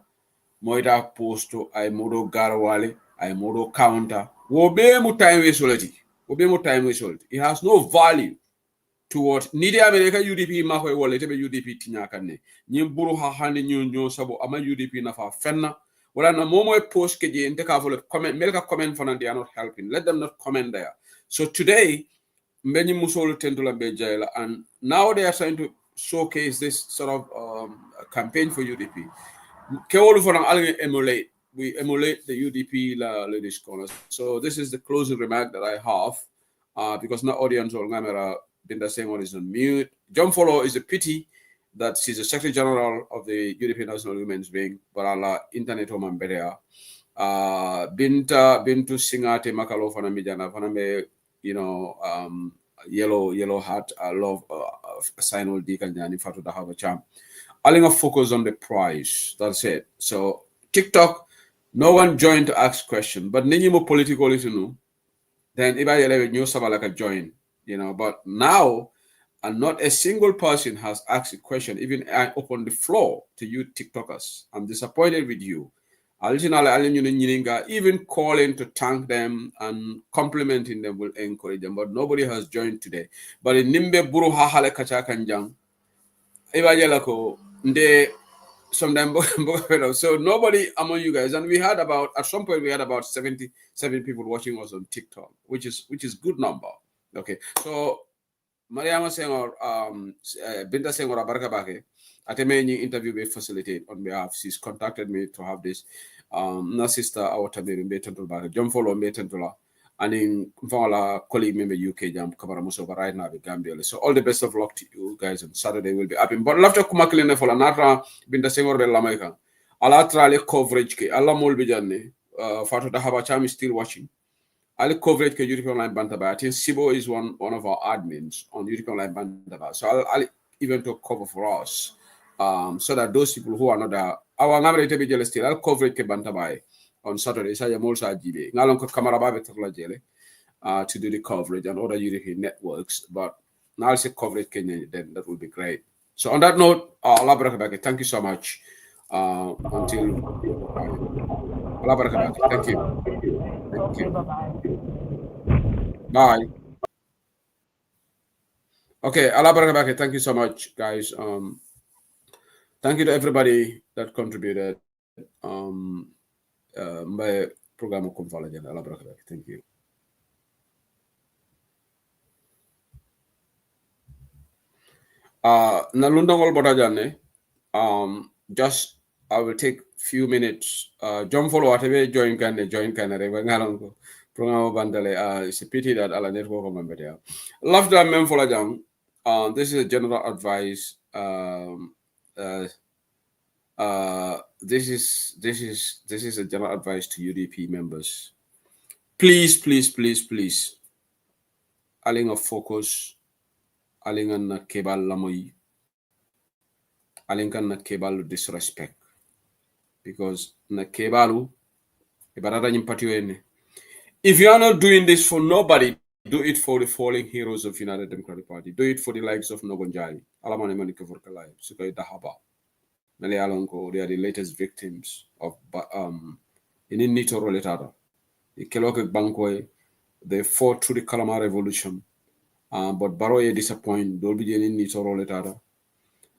moida posto ay modo garawale ay modo counter. Wobe mu time wesolati. Wobe mu time wesolati. It has no value toward Nidi America UDP mako wala tebe UDP tinyakane. Nyimburu ha hande nyo sabo ama UDP nafa fenna. Well, na momo post keje inte ka vole comment melka comment for they are not helping. Let them not comment there. So today, many musolo tendula bejaila, and now they are trying to showcase this sort of campaign for UDP. Kewolu for emulate. We emulate the UDP ladies corner. So this is the closing remark that I have, because no audience or camera Binda Senghor is on mute. John Follow is a pity that she's the Secretary General of the UDP National Women's Wing, but Allah internet home berea. Bintu Singate Makalo Fanamijana Faname, yellow hat, I love sign all Dikanyani Fatu to have a charm. I'll focus on the prize. That's it. So TikTok, no one joined to ask question, but Ninimo political is then if I knew someone like a join, but now and not a single person has asked a question. Even I opened the floor to you TikTokers. I'm disappointed with you. Even calling to thank them and complimenting them will encourage them, but nobody has joined today. But in Nimbe Buru Hahale Kachakanjang, so nobody among you guys, and we had at some point we had about 77 people watching us on TikTok, which is good number. Okay, so Mariama Senghor, Binta Senghor Abarakabake, Atemeni interview we facilitate on behalf. She's contacted me to have this. Na sister our Tamir Mbetentola, John Follow Mbetentola, and in Vala colleague member UK Jam Kamaramuso right now with Gambia. So all the best of luck to you guys on Saturday will be up in. But after Kumakilene for Natra Binta Senghor Belamaica, Alatra le coverage ke Allah Molbijane, Fatu Dahabacham is still watching. I'll coverage ke UDP Online Bantaba. I think Sibo is one of our admins on UDP Online Bantaba. So I'll even to cover for us, so that those people who are not there, our Namre Tebe still, I'll coverage ke Bantaba on Saturday. So I'm also at GB. Ngalon ko Kamarababe to do the coverage and other UDP networks. But now I'll say coverage Kenya, then that would be great. So on that note, Allah Barakabake, thank you so much. Until Allah Barakabake, thank you. Thank you. Bye. Okay, Allah Barakabake, thank you so much, guys. Thank you to everybody that contributed. My program of Kumfalajan. Allah Barakabake, thank you. Nalundangol Botajane. Just I will take few minutes. John Follow whatever join Canada. Program Bandale. It's a pity that Allah network of member. Love that mem Folajang. This is a general advice. This is a general advice to UDP members. Please. Aling of focus. Aling an kebal lamoy. Aling an kebal disrespect. Because na kebalu ibarata nyimpatiwene. If you are not doing this for nobody, do it for the fallen heroes of United Democratic Party. Do it for the likes of Nogonjali. Alamane Manike Vorkalai, Sukai Dahaba. Mele Alonko, they are the latest victims of in Nito Roletata. The Keloke Bankwe, they fought through the Kalama Revolution. But Baroye disappointed, Dolby in Nito Roletata.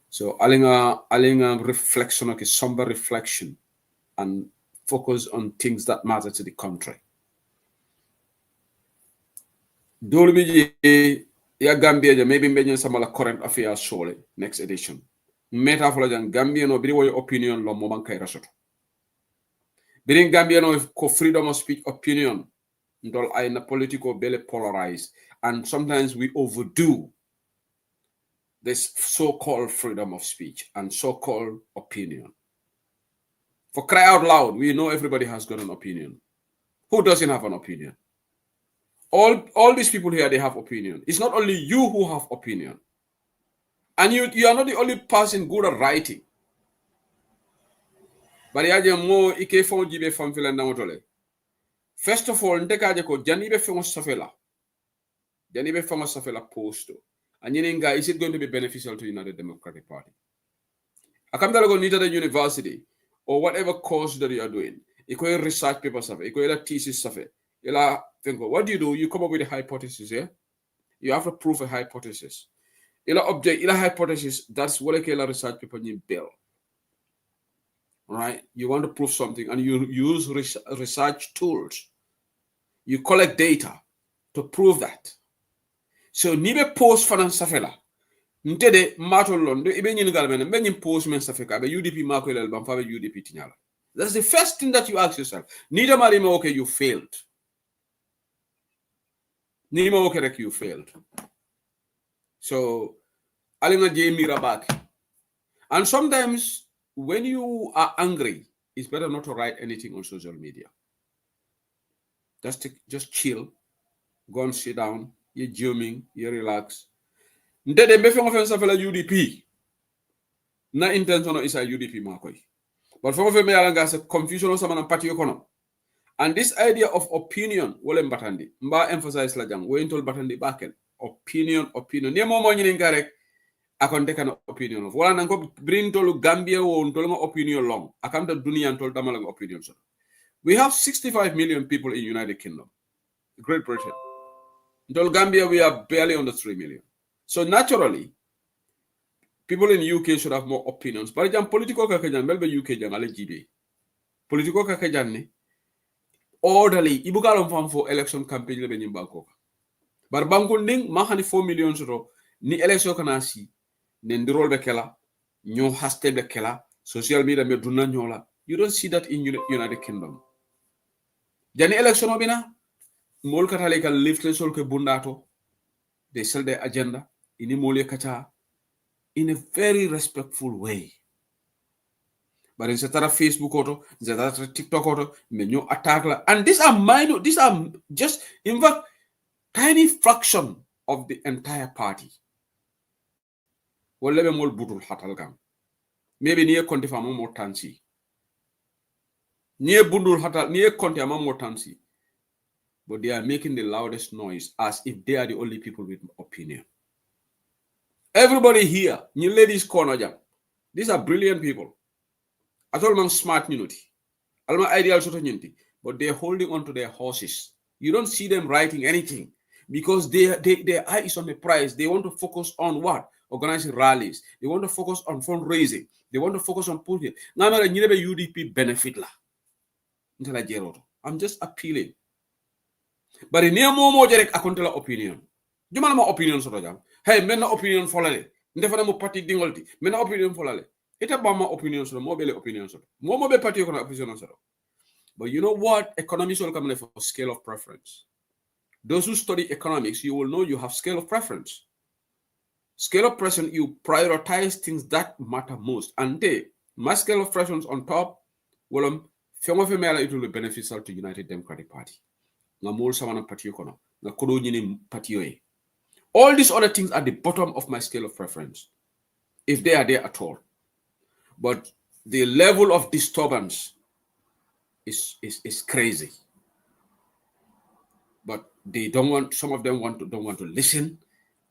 So alinga reflection, okay, somber reflection, and focus on things that matter to the country. Dolby ya Gambia maybe mention some of the current affairs surely next edition. Metaphor Gambia no biri wo opinion lo moment kay rasot. Biri Gambia no ko freedom of speech opinion ndol ay na political bele polarized, and sometimes we overdo this so-called freedom of speech and so-called opinion. For cry out loud, we know everybody has got an opinion. Who doesn't have an opinion? All these people here, they have opinion. It's not only you who have opinion. And you are not the only person good at writing. But first of all, Janibe Safela posto. And is it going to be beneficial to the United Democratic Party? I come to the university or whatever course that you are doing. You can research papers, you can thesis. What do? You come up with a hypothesis, yeah? You have to prove a hypothesis. Hypothesis, that's what a research paper you build. Right? You want to prove something and you use research tools. You collect data to prove that. So nibe post fanan safela Ntede matol londo ibe nyin galmen be nyin post men safeka be UDP mako lel bam fa be UDP tinyala. That's the first thing that you ask yourself. Nida marima okay, you failed. Nima okay rek you failed. So alinga je mira back. And sometimes when you are angry, it's better not to write anything on social media. Just chill, go and sit down, you're jamming, you relax. Ntede mbe fengo fen safela UDP. Na intention is a UDP makoy. But for me, I confusion sama party kono. And this idea of opinion, wole mbatandi. Mba emphasize la jang. We intol batandi bakel. Opinion. Ni mo nyini ngarek akonte kana opinion of. Wala nanko bring tolu Gambia wo ntol opinion long. Akamta dunia ntol damalang opinion so. We have 65 million people in United Kingdom. Great Britain. Ntol Gambia we are barely under 3 million. So naturally, people in UK should have more opinions. But jam political kakajan melbe UK jang ale jibe. Political kakajan ne orderly ibugalom fam for election campaign le benyim banko. Bar bankul ning mahani 4 million euro ni election kana si ne ndirol be kela nyo haste be kela social media me dunna nyola. You don't see that in United Kingdom. Jani election obina mol katale kal lift sol ke bundato they sell their agenda ini mole kata in a very respectful way. But in Zatara Facebook auto, Zatara TikTok auto, menu attack la, and these are minor, these are just in fact tiny fraction of the entire party. Well, more butul hatalgam. Maybe near Contifama more tansi. Near Bundul Hatal, near Contifama more tansi. But they are making the loudest noise as if they are the only people with opinion. Everybody here, new ladies corner jam. These are brilliant people. I told them smart unity. I'm ideal sort of unity. But they're holding on to their horses. You don't see them writing anything because their eye is on the prize. They want to focus on what? Organizing rallies. They want to focus on fundraising. They want to focus on pushing. Now, UDP benefit la. I'm just appealing. But in near more direct akontela opinion. Do you my opinion sort of jam? Hey, men opinion folale. Ndefana mo party dingolti. Men opinion folale. Ita bama opinion sort of mobile opinion sort of. More party opinion sort of. But you know what? Economics will come for scale of preference. Those who study economics, you will know you have scale of preference. Scale of preference, you prioritize things that matter most. And my scale of preference on top, well, it will be beneficial to United Democratic Party. All these other things are the bottom of my scale of preference, if they are there at all. But the level of disturbance is crazy. But they don't want, some of them don't want to listen.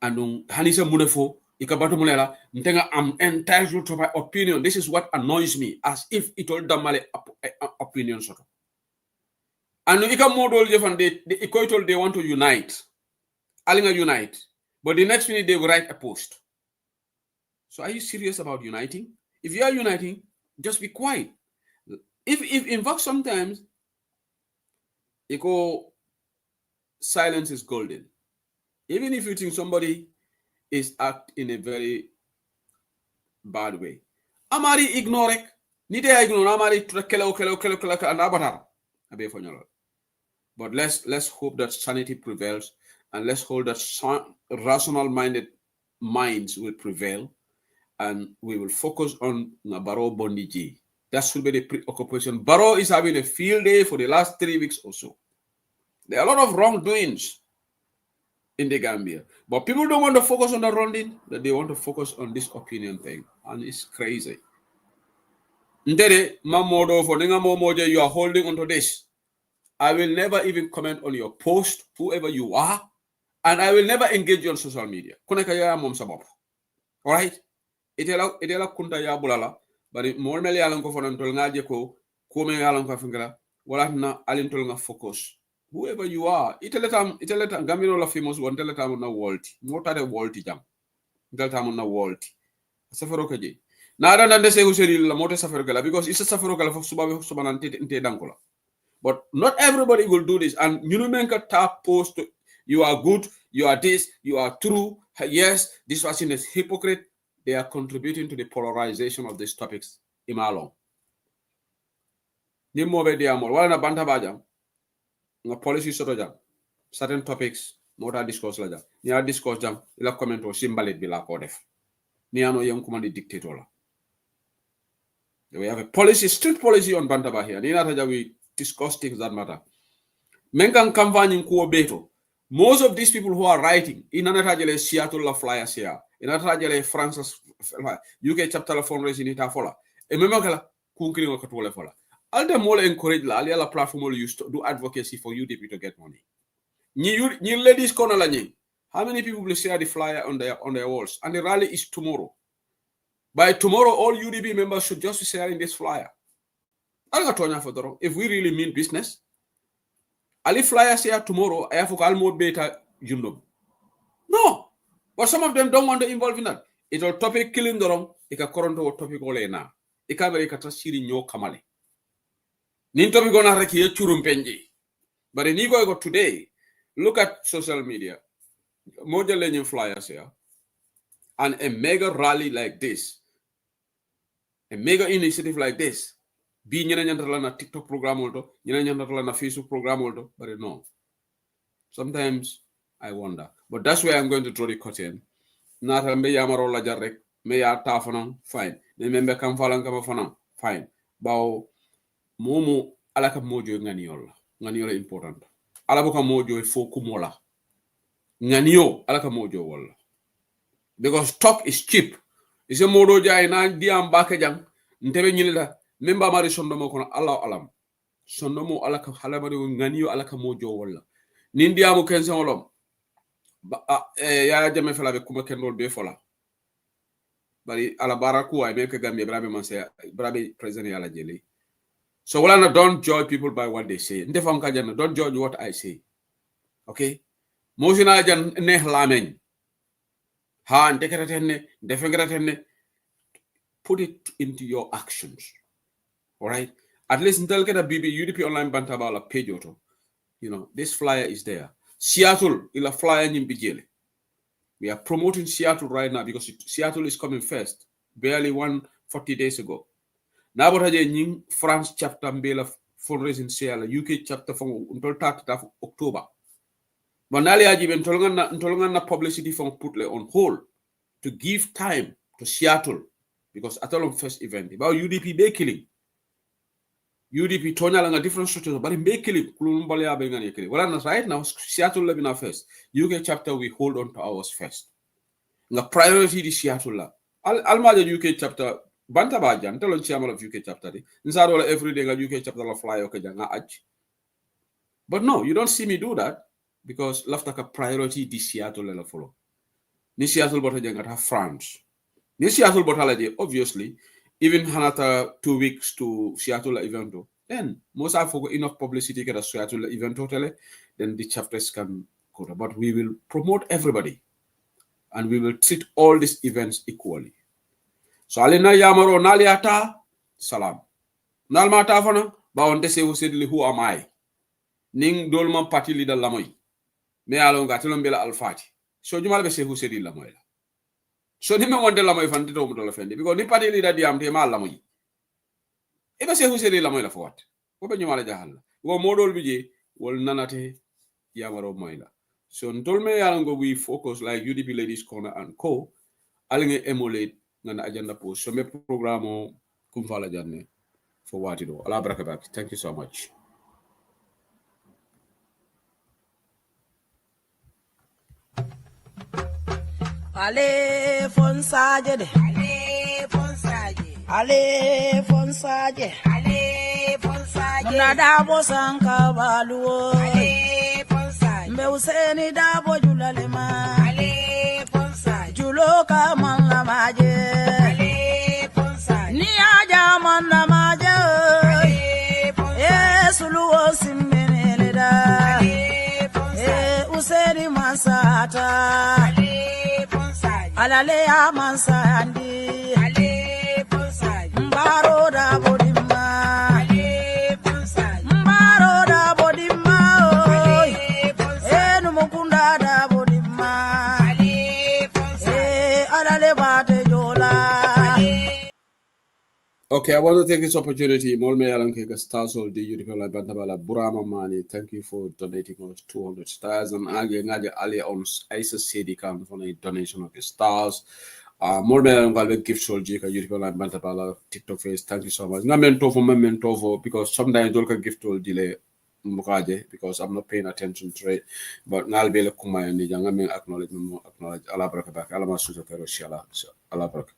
And Hanisa Munefo, I'm entitled to my opinion. This is what annoys me, as if it all damale opinion sort of. And they want to unite. Alinga unite. But the next minute they will write a post. So are you serious about uniting? If you are uniting, just be quiet. If in fact sometimes silence is golden. Even if you think somebody is act in a very bad way. Amari ignore. Nide ignore amari but let's hope that sanity prevails, and let's hope that rational-minded minds will prevail, and we will focus on Baro Bondiji. That should be the preoccupation. Baro is having a field day for the last 3 weeks or so. There are a lot of wrongdoings in the Gambia, but people don't want to focus on the wrongdoing, that they want to focus on this opinion thing, and it's crazy. Ndere mamodo for ninga you are holding onto this. I will never even comment on your post, whoever you are, and I will never engage you on social media. Kuneka ya mom sabab. All right? Itela kunta ya bulala, but more meli alan ko fonan tol ngaje ko me alan ko fingara wala na alin tol nga focus. Whoever you are, iteleta gamino la famous one teleta na world. Mota de world jam. Delta na world. Safaro kaje. Na ada nande se useri la mota safaro kala because it's a safaro kala fo subabe subanante nte dankola. But not everybody will do this. And you make a tap post, you are good, you are this, you are true, Yes, this person is hypocrite. They are contributing to the polarization of these topics. Imalo. Ni mo be diamol wala na banta bajam. Nga policy soto jam. Certain topics mota discourse la jam. Ni a discourse jam ila comment o simbalit bi la ko def. Ni ano yang kuma di dictator la. We have a policy, strict policy on Bantaba here. Ni nata we discuss things that matter. Menkan campaign ko beto. Most of these people who are writing in anata Seattle la flyers here. In anata France UK chapter la fundraising ita fola. E memang kala kunkiri ko to fola. Alta mole encourage la ali ala platform will use to do advocacy for UDP to get money. Ni ladies corner la ni. How many people will share the flyer on their walls? And the rally is tomorrow. By tomorrow, all UDP members should just be sharing this flyer. If we really mean business, Ali flyer share tomorrow, I have to call more beta jundum. No. But some of them don't want to involve in that. It's a topic killing the wrong, it can current to topic ole na. It can be a shiri nyo kamale. Nin topic gonna reki churum penji. But in Igbo today, look at social media. Moja lenye flyers here. And a mega rally like this. A mega initiative like this, be na TikTok program also, na Facebook program also, but no. Sometimes I wonder. But that's where I'm going to draw the curtain. Nata me yamaro la jarrek, me ya tafanang, fine. Ne membe kam falang kama fanang, fine. Bao momo alaka mojo nganiola. Nganiola important. Alaboka mojo e fo kumola. Nganio alaka mojo wala. Because talk is cheap. Ise modo jay na diam baka jang ntebe nyilida memba mari sondomo kono Allah alam sondomo alaka halamari nganiyo alaka mojo wala nin diamu kensen olom ya jame fala be kuma kendol be fola bari ala baraku ay meke gambe brabe manse brabe president ala jeli so wala na don't judge people by what they say ndefam ka janna don't judge what I say okay mosina jan ne lamen ha ndekeratenne defengeratenne put it into your actions. All right? At least until get a BB UDP online bantabala page auto. You know, this flyer is there. Seattle, ila flyer in Bijele. We are promoting Seattle right now because Seattle is coming first. Barely 140 days ago. Now what are France chapter mbela fundraising sale, UK chapter from until 30th of October. But now ntolonga na publicity from put on hold to give time to Seattle. Because at all first event about UDP be killing UDP tonya langa different structures but in be killing kulumbalia be ngani killing well right now Seattle lebina first UK chapter we hold on to ours first the priority di Seattle la almaja UK chapter banta bajan telon chairman of UK chapter di nsaro every day UK chapter la fly okay janga aj but no you don't see me do that because lafta ka priority di Seattle la follow ni Seattle bota janga ta France. Seattle Botalade, obviously, even Hanata 2 weeks to Seattle event, then most have enough publicity get a Seattle event totally, then the chapters can go. But we will promote everybody and we will treat all these events equally. So Alina Yamaro Naliata, Salam. Nalmata Fana, Baonte se who am I? Ning Dolman party leader Lamoy. Me alonga Tulumbela Alfati. So you might say who said Lamoy. So ni me wonde la moy fan tito muto la fendi because ni party leader diam te mal la moy e ba se huseri la moy la fawat ko be nyuma la jahal wo modol bije wol nanate yamaro moy la so ntol me yalango we focus like UDP ladies corner and co alinge emulate ngana agenda post so me programo kum fala janne for what it do ala baraka back thank you so much. Ale fonsaje de ale fonsaje ale fonsaje ale fonsaje na dabo sanka baluo ale fonsaje mbe useni dabo julale ma ale fonsaje julo ka manga maje ale fonsaje ni aja manna maje ale fonsaje suluo simbene da ale fonsaje useni masata alale amansa andi ale ponsa mbaro da bodima ale ponsa mbaro da bodima ale ponsa enu mukunda da bodima ale Okay, I want to take this opportunity. Molme Alanke stars of the UDP Online Bantabala Burama Mani. Thank you for donating us 200 stars. And Age Ali on Isa City come for a donation of the stars. Molme Alanke gift soldier UDP Online Bantabala TikTok face. Thank you so much. Na mentor for because sometimes don't gift all delay mukaje because I'm not paying attention to it. But now I'll be like kuma and the young acknowledge Allah baraka back. Allah masuta kero shala. Allah baraka.